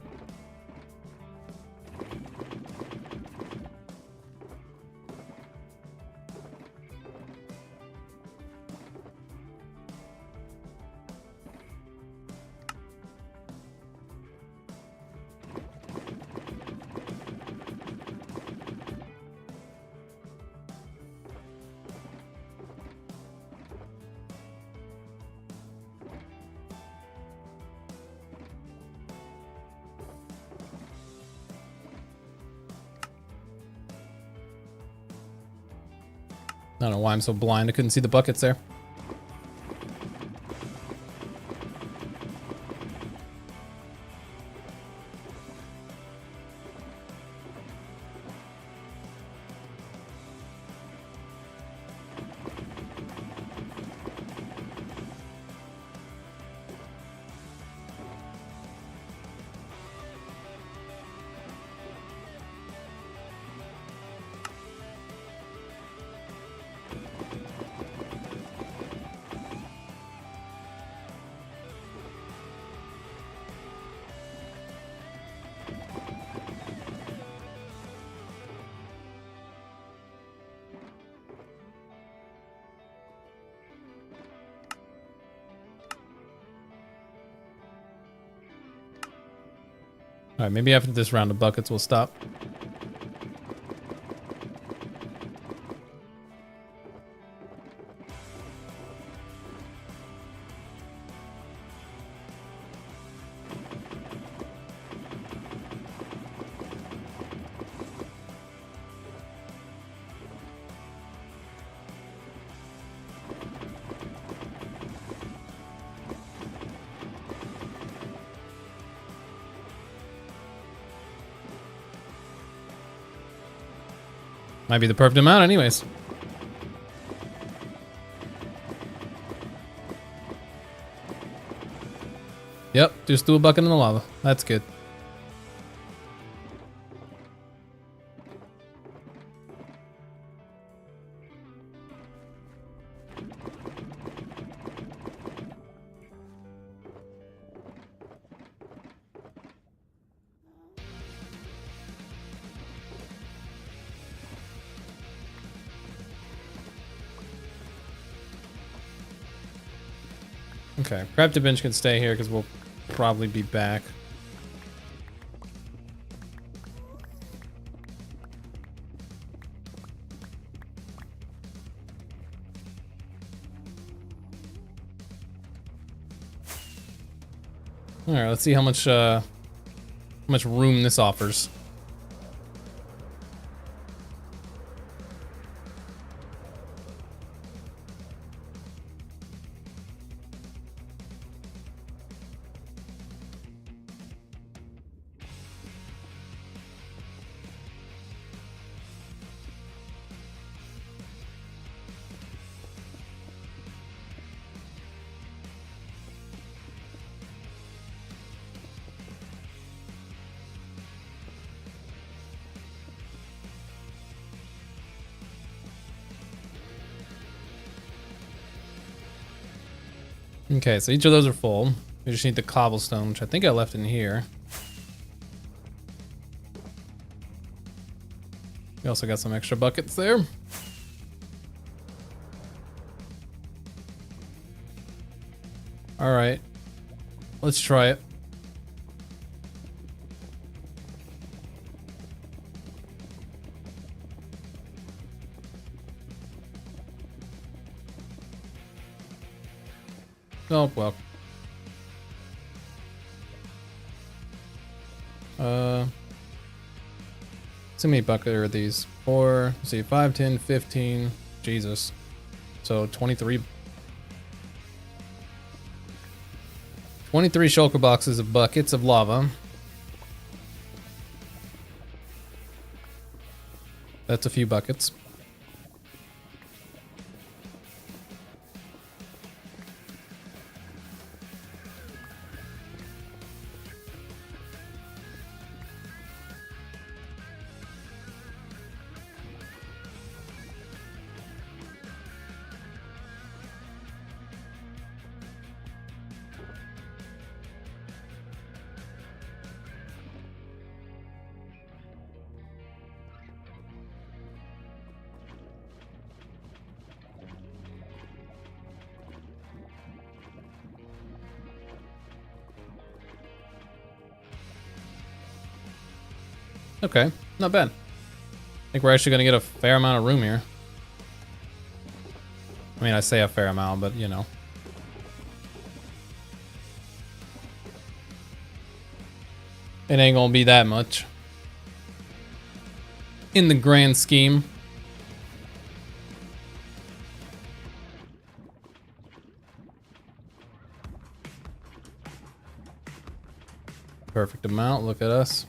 don't know why I'm so blind. I couldn't see the buckets there. All right, maybe after this round of buckets, we'll stop. Might be the perfect amount anyways. Yep, just do a bucket in the lava. That's good. Okay, Crafted Bench can stay here because we'll probably be back. All right, let's see how much room this offers. Okay, so each of those are full. We just need the cobblestone, which I think I left in here. We also got some extra buckets there. All right, let's try it. Oh, well. How many bucket are these? 4, let's see, 5, 10, 15. Jesus. So 23. 23 shulker boxes of buckets of lava. That's a few buckets. Okay, not bad. I think we're actually gonna get a fair amount of room here. I mean, I say a fair amount, but you know. It ain't gonna be that much. In the grand scheme. Perfect amount. Look at us.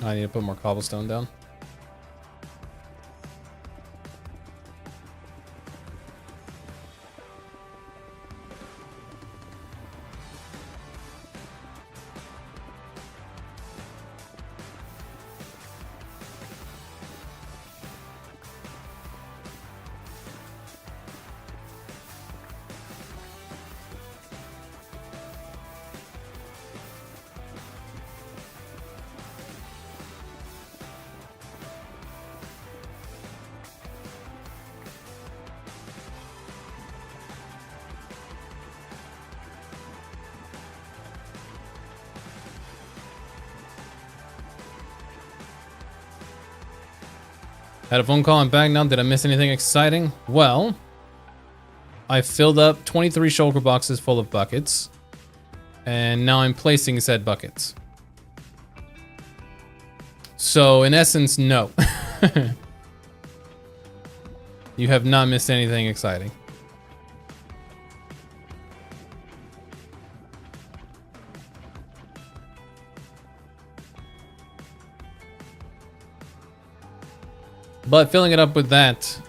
I need to put more cobblestone down. Had a phone call and back now. Did I miss anything exciting? Well, I filled up 23 shulker boxes full of buckets. And now I'm placing said buckets. So, in essence, no. You have not missed anything exciting. But filling it up with that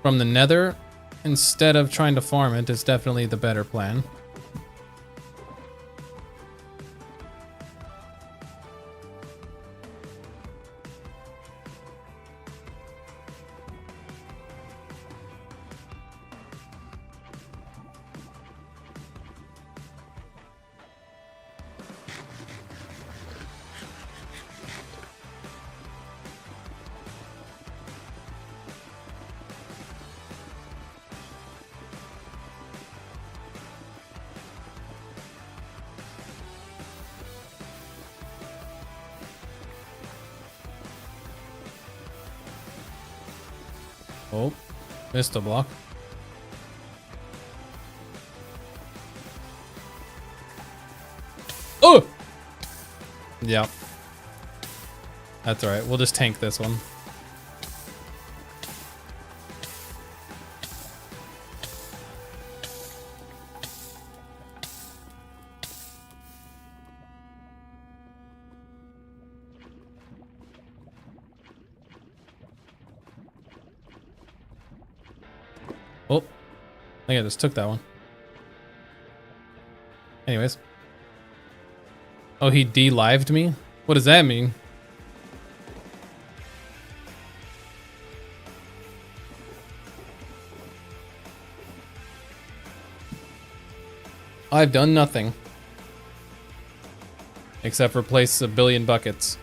from the nether, instead of trying to farm it, is definitely the better plan. Oh, missed a block. Oh! Yeah. That's alright. We'll just tank this one. Oh, I think I just took that one. Anyways. Oh, he de-lived me? What does that mean? I've done nothing. Except replace a billion buckets.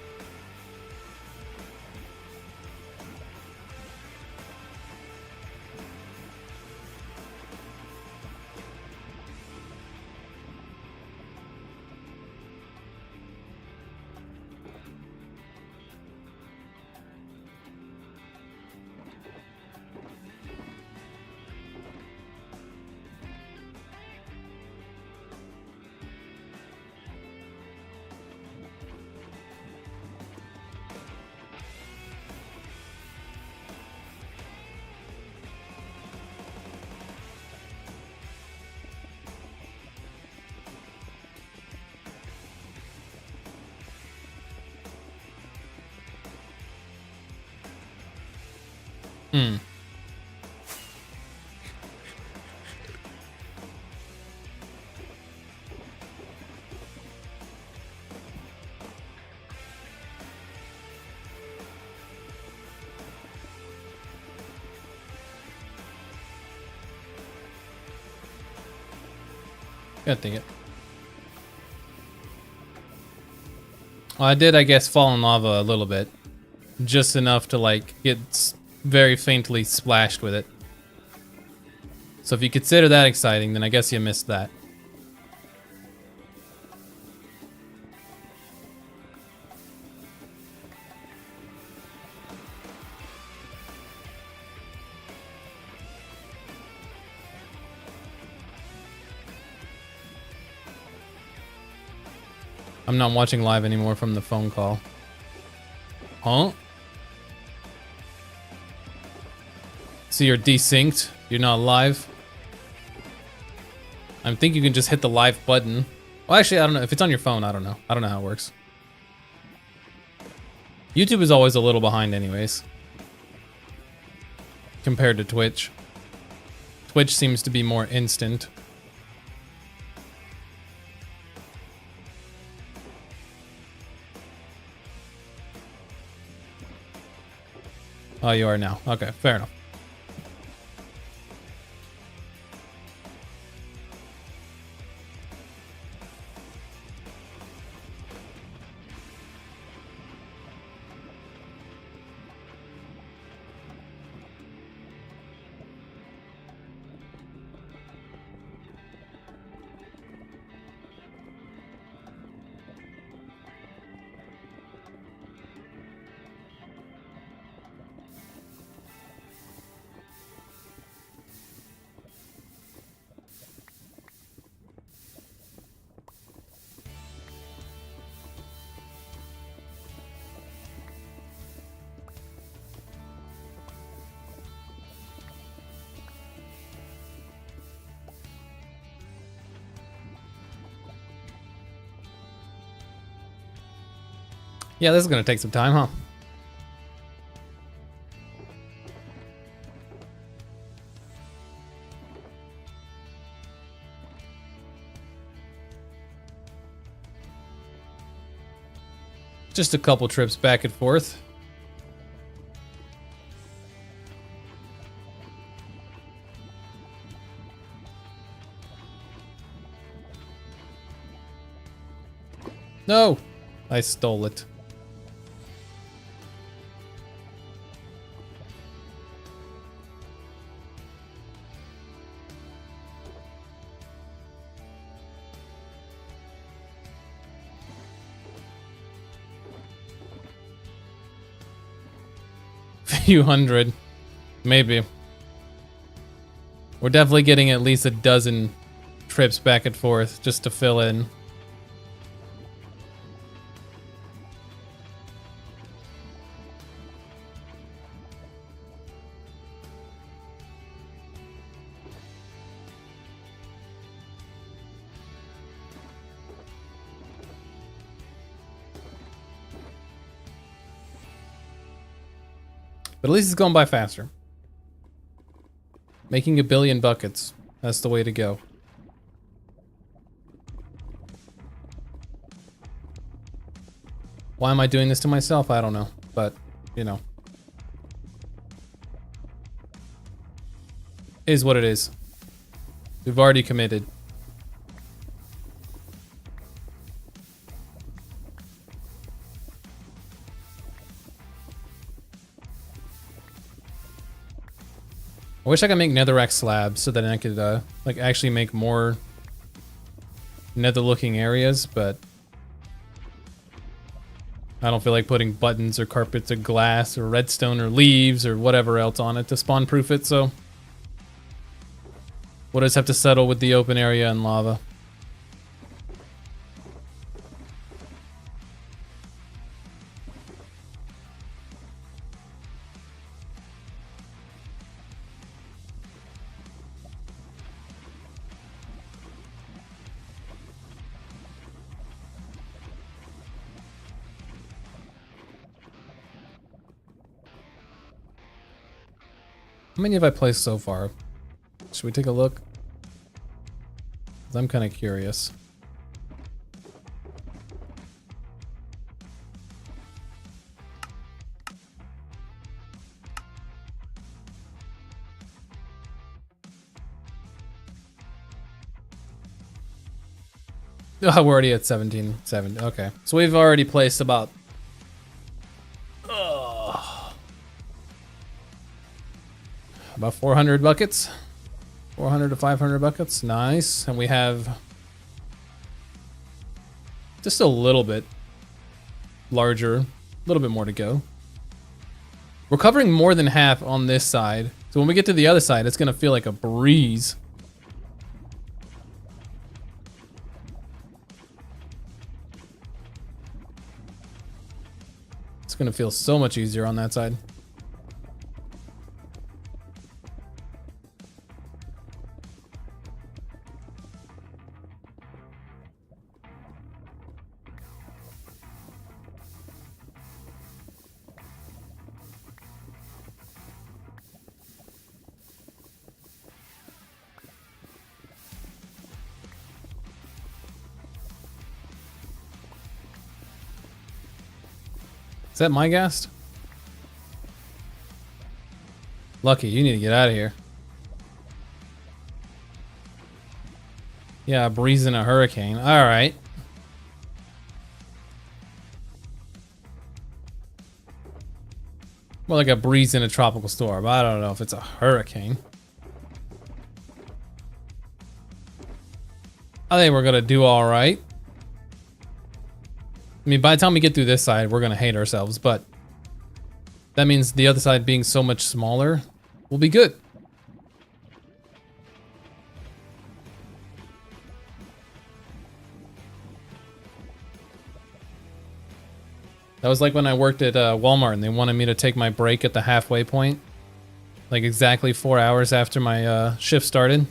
Hmm. God dang it. Well, I did, I guess, fall in lava a little bit. Just enough to, like, get very faintly splashed with it. So if you consider that exciting, then I guess you missed that. I'm not watching live anymore from the phone call. Huh? So you're desynced? You're not live? I think you can just hit the live button. Well, actually, I don't know. If it's on your phone, I don't know. I don't know how it works. YouTube is always a little behind anyways. Compared to Twitch. Twitch seems to be more instant. Oh, you are now. Okay, fair enough. Yeah, this is gonna take some time, huh? Just a couple trips back and forth. No! I stole it. Few hundred. Maybe. We're definitely getting at least a dozen trips back and forth just to fill in. But at least it's going by faster. Making 1 billion buckets. That's the way to go. Why am I doing this to myself? I don't know. But, you know. Is what it is. We've already committed. I wish I could make netherrack slabs so that I could like actually make more nether looking areas, but I don't feel like putting buttons or carpets or glass or redstone or leaves or whatever else on it to spawn proof it, so we'll just have to settle with the open area and lava. How many have I placed so far? Should we take a look? 'Cause I'm kind of curious. Oh, we're already at 1770. Okay. So we've already placed about about 400 buckets. 400 to 500 buckets. Nice. And we have just a little bit larger, a little bit more to go. We're covering more than half on this side. So when we get to the other side, it's going to feel like a breeze. gonna feel so much easier on that side. Is that my ghast? Lucky, you need to get out of here. Yeah, a breeze in a hurricane. Alright. More like a breeze in a tropical storm. I don't know if it's a hurricane. I think we're gonna do alright. I mean, by the time we get through this side, we're gonna hate ourselves, but that means the other side being so much smaller will be good. That was like when I worked at Walmart and they wanted me to take my break at the halfway point. Like exactly 4 hours after my shift started.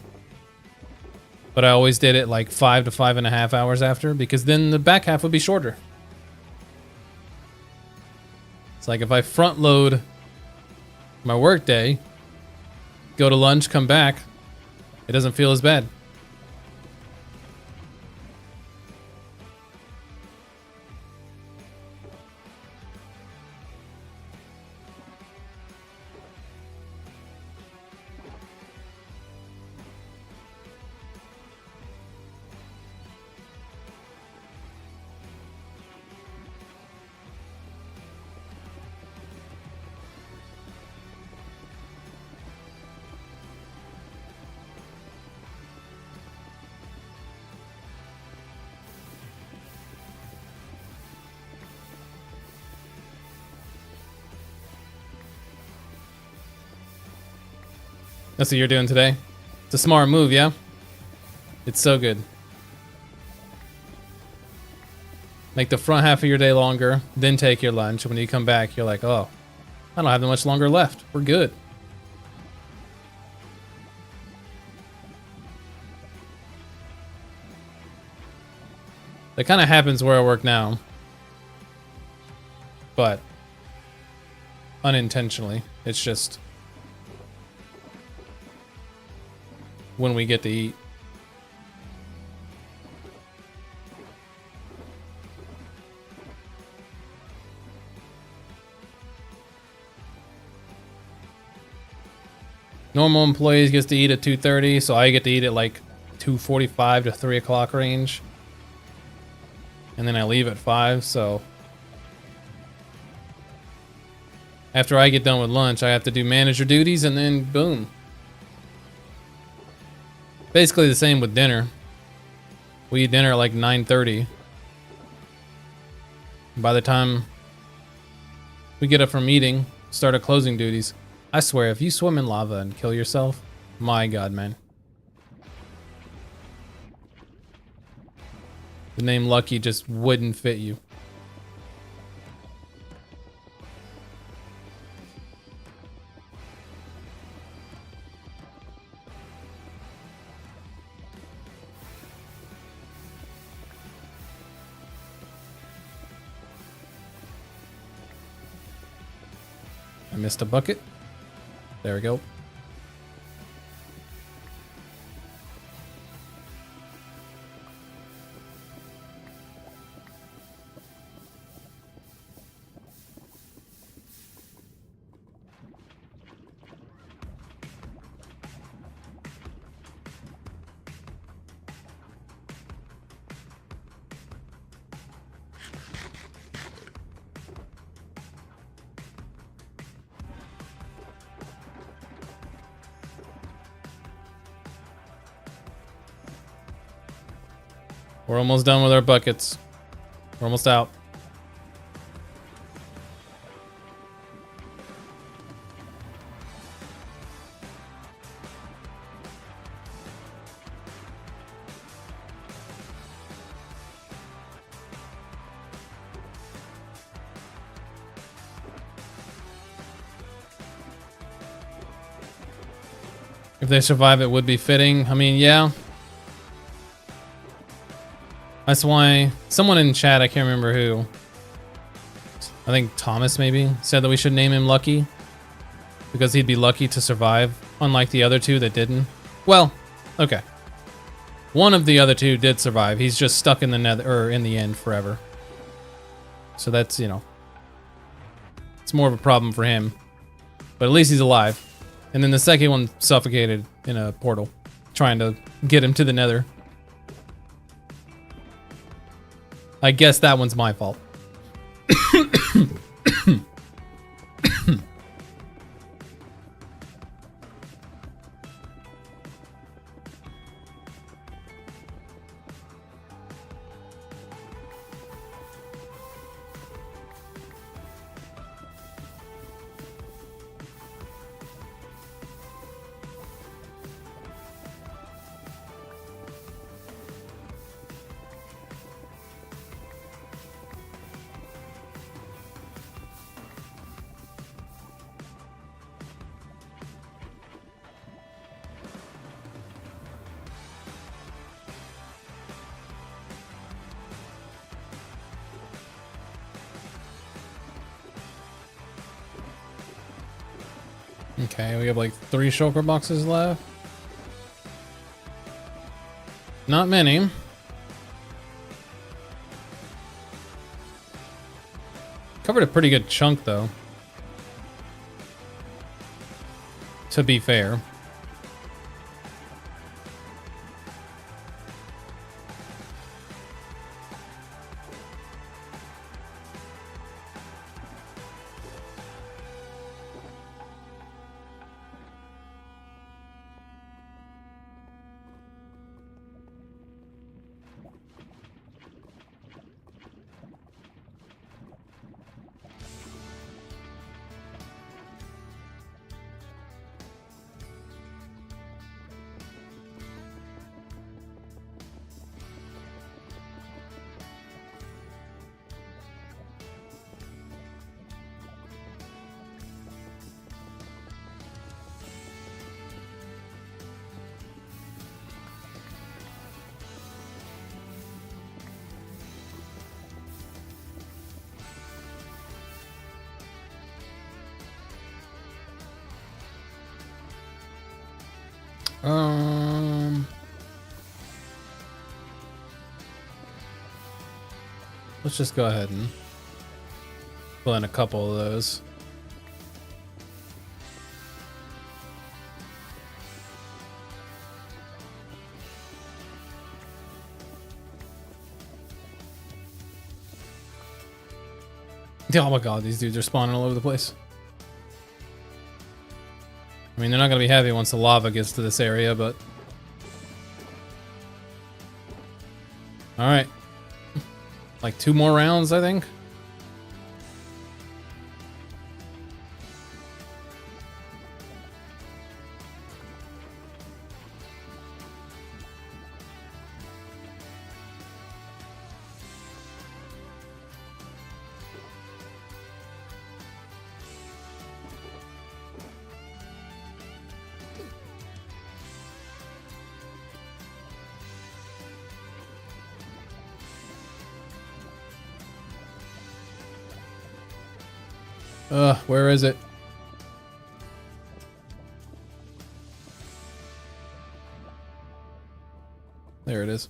But I always did it like 5 to 5.5 hours after, because then the back half would be shorter. It's like if I front load my work day, go to lunch, come back, it doesn't feel as bad. That's what you're doing today? It's a smart move, yeah? It's so good. Make the front half of your day longer, then take your lunch. When you come back, you're like, oh, I don't have that much longer left. We're good. That kind of happens where I work now. But unintentionally. It's just when we get to eat. Normal employees gets to eat at 2:30, so I get to eat at like 2:45 to 3 o'clock range. And then I leave at 5, so after I get done with lunch, I have to do manager duties, and then boom. Basically the same with dinner. We eat dinner at like 9:30. By the time we get up from eating, start our closing duties. I swear, if you swim in lava and kill yourself, my God, man. The name Lucky just wouldn't fit you. I missed a bucket. There we go. We're almost done with our buckets. We're almost out. If they survive, it would be fitting. I mean, yeah. That's why someone in chat, I can't remember who, I think Thomas maybe, said that we should name him Lucky. Because he'd be lucky to survive, unlike the other two that didn't. Well, okay. One of the other two did survive. He's just stuck in the nether, or in the end forever. So that's, you know, it's more of a problem for him. But at least he's alive. And then the second one suffocated in a portal, trying to get him to the nether. I guess that one's my fault. Okay, we have like 3 shulker boxes left. Not many. Covered a pretty good chunk though, to be fair. Let's just go ahead and fill in a couple of those. Oh my god, these dudes are spawning all over the place. I mean, they're not going to be happy once the lava gets to this area, but... Alright. Like 2 more rounds, I think. Where is it? There it is.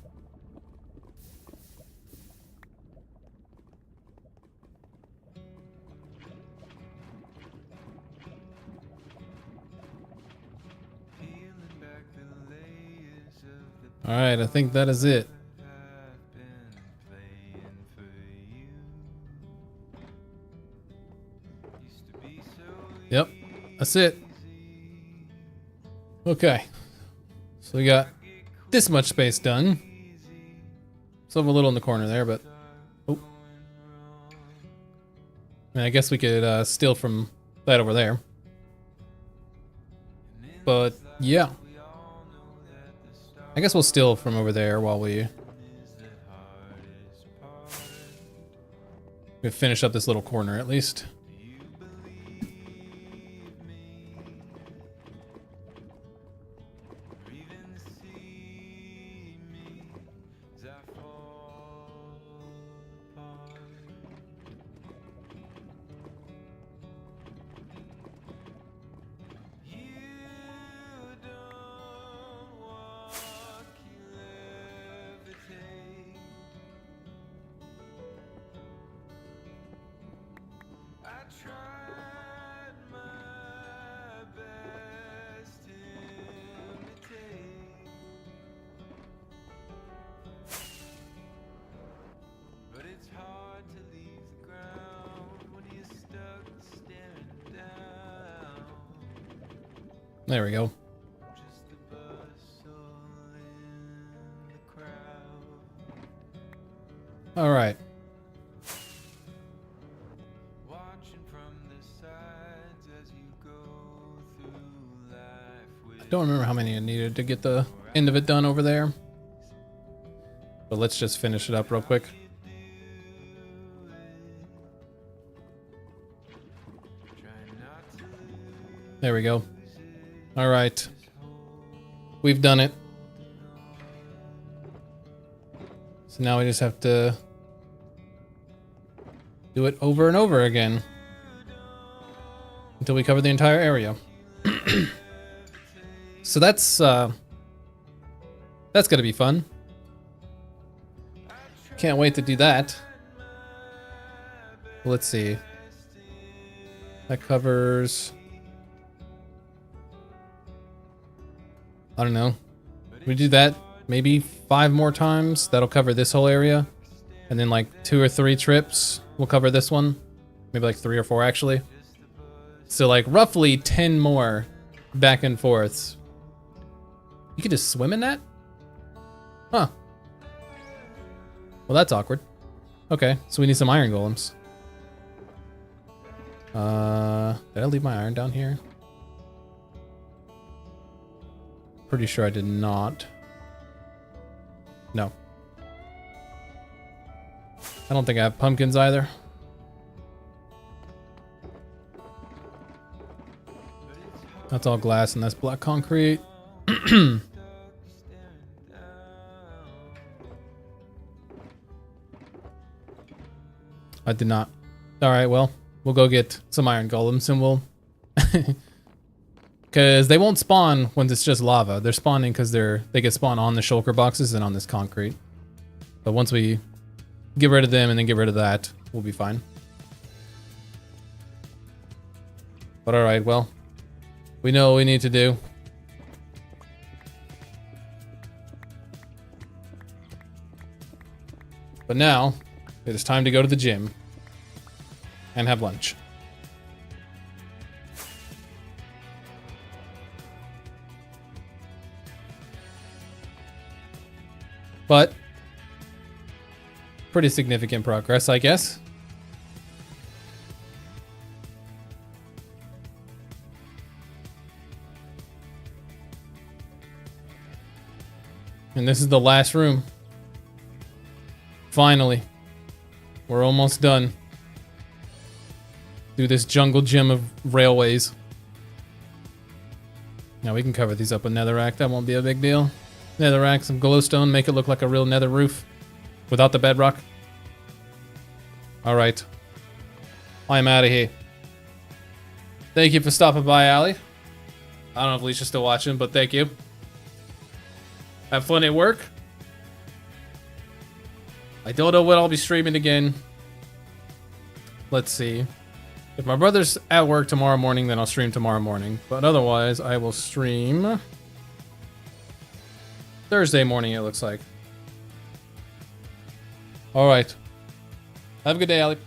All right, I think that is it. Yep, that's it. Okay, so we got this much space done. Still have a little in the corner there, but oh, I mean, I guess we could steal from that over there. But yeah, I guess we'll steal from over there while we finish up this little corner at least. There we go. All right. I don't remember how many I needed to get the end of it done over there. But let's just finish it up real quick. There we go. All right. We've done it. So now we just have to do it over and over again until we cover the entire area. So that's gonna be fun. Can't wait to do that. Let's see. That covers, I don't know. We do that maybe 5 more times. That'll cover this whole area. And then like 2 or 3 trips will cover this one. Maybe like 3 or 4 actually. So like roughly 10 more back and forths. You can just swim in that? Huh. Well, that's awkward. Okay, so we need some iron golems. Did I leave my iron down here? Pretty sure I did not. No. I don't think I have pumpkins either. That's all glass and that's black concrete. I did not. Alright, well, we'll go get some iron golems and we'll... Because they won't spawn when it's just lava. They're spawning because they get spawned on the shulker boxes and on this concrete. But once we get rid of them and then get rid of that, we'll be fine. But alright, well, we know what we need to do. But now, it is time to go to the gym and have lunch. But pretty significant progress, I guess. And this is the last room. Finally, we're almost done. Through this jungle gym of railways. Now we can cover these up with netherrack. That won't be a big deal. Netherrack, some glowstone, make it look like a real nether roof without the bedrock. All right, I'm out of here. Thank you for stopping by, Allie. I don't know if Alicia's still watching, but thank you. Have fun at work. I don't know when I'll be streaming again. Let's see. If my brother's at work tomorrow morning, then I'll stream tomorrow morning. But otherwise, I will stream Thursday morning, it looks like. All right. Have a good day, Allie.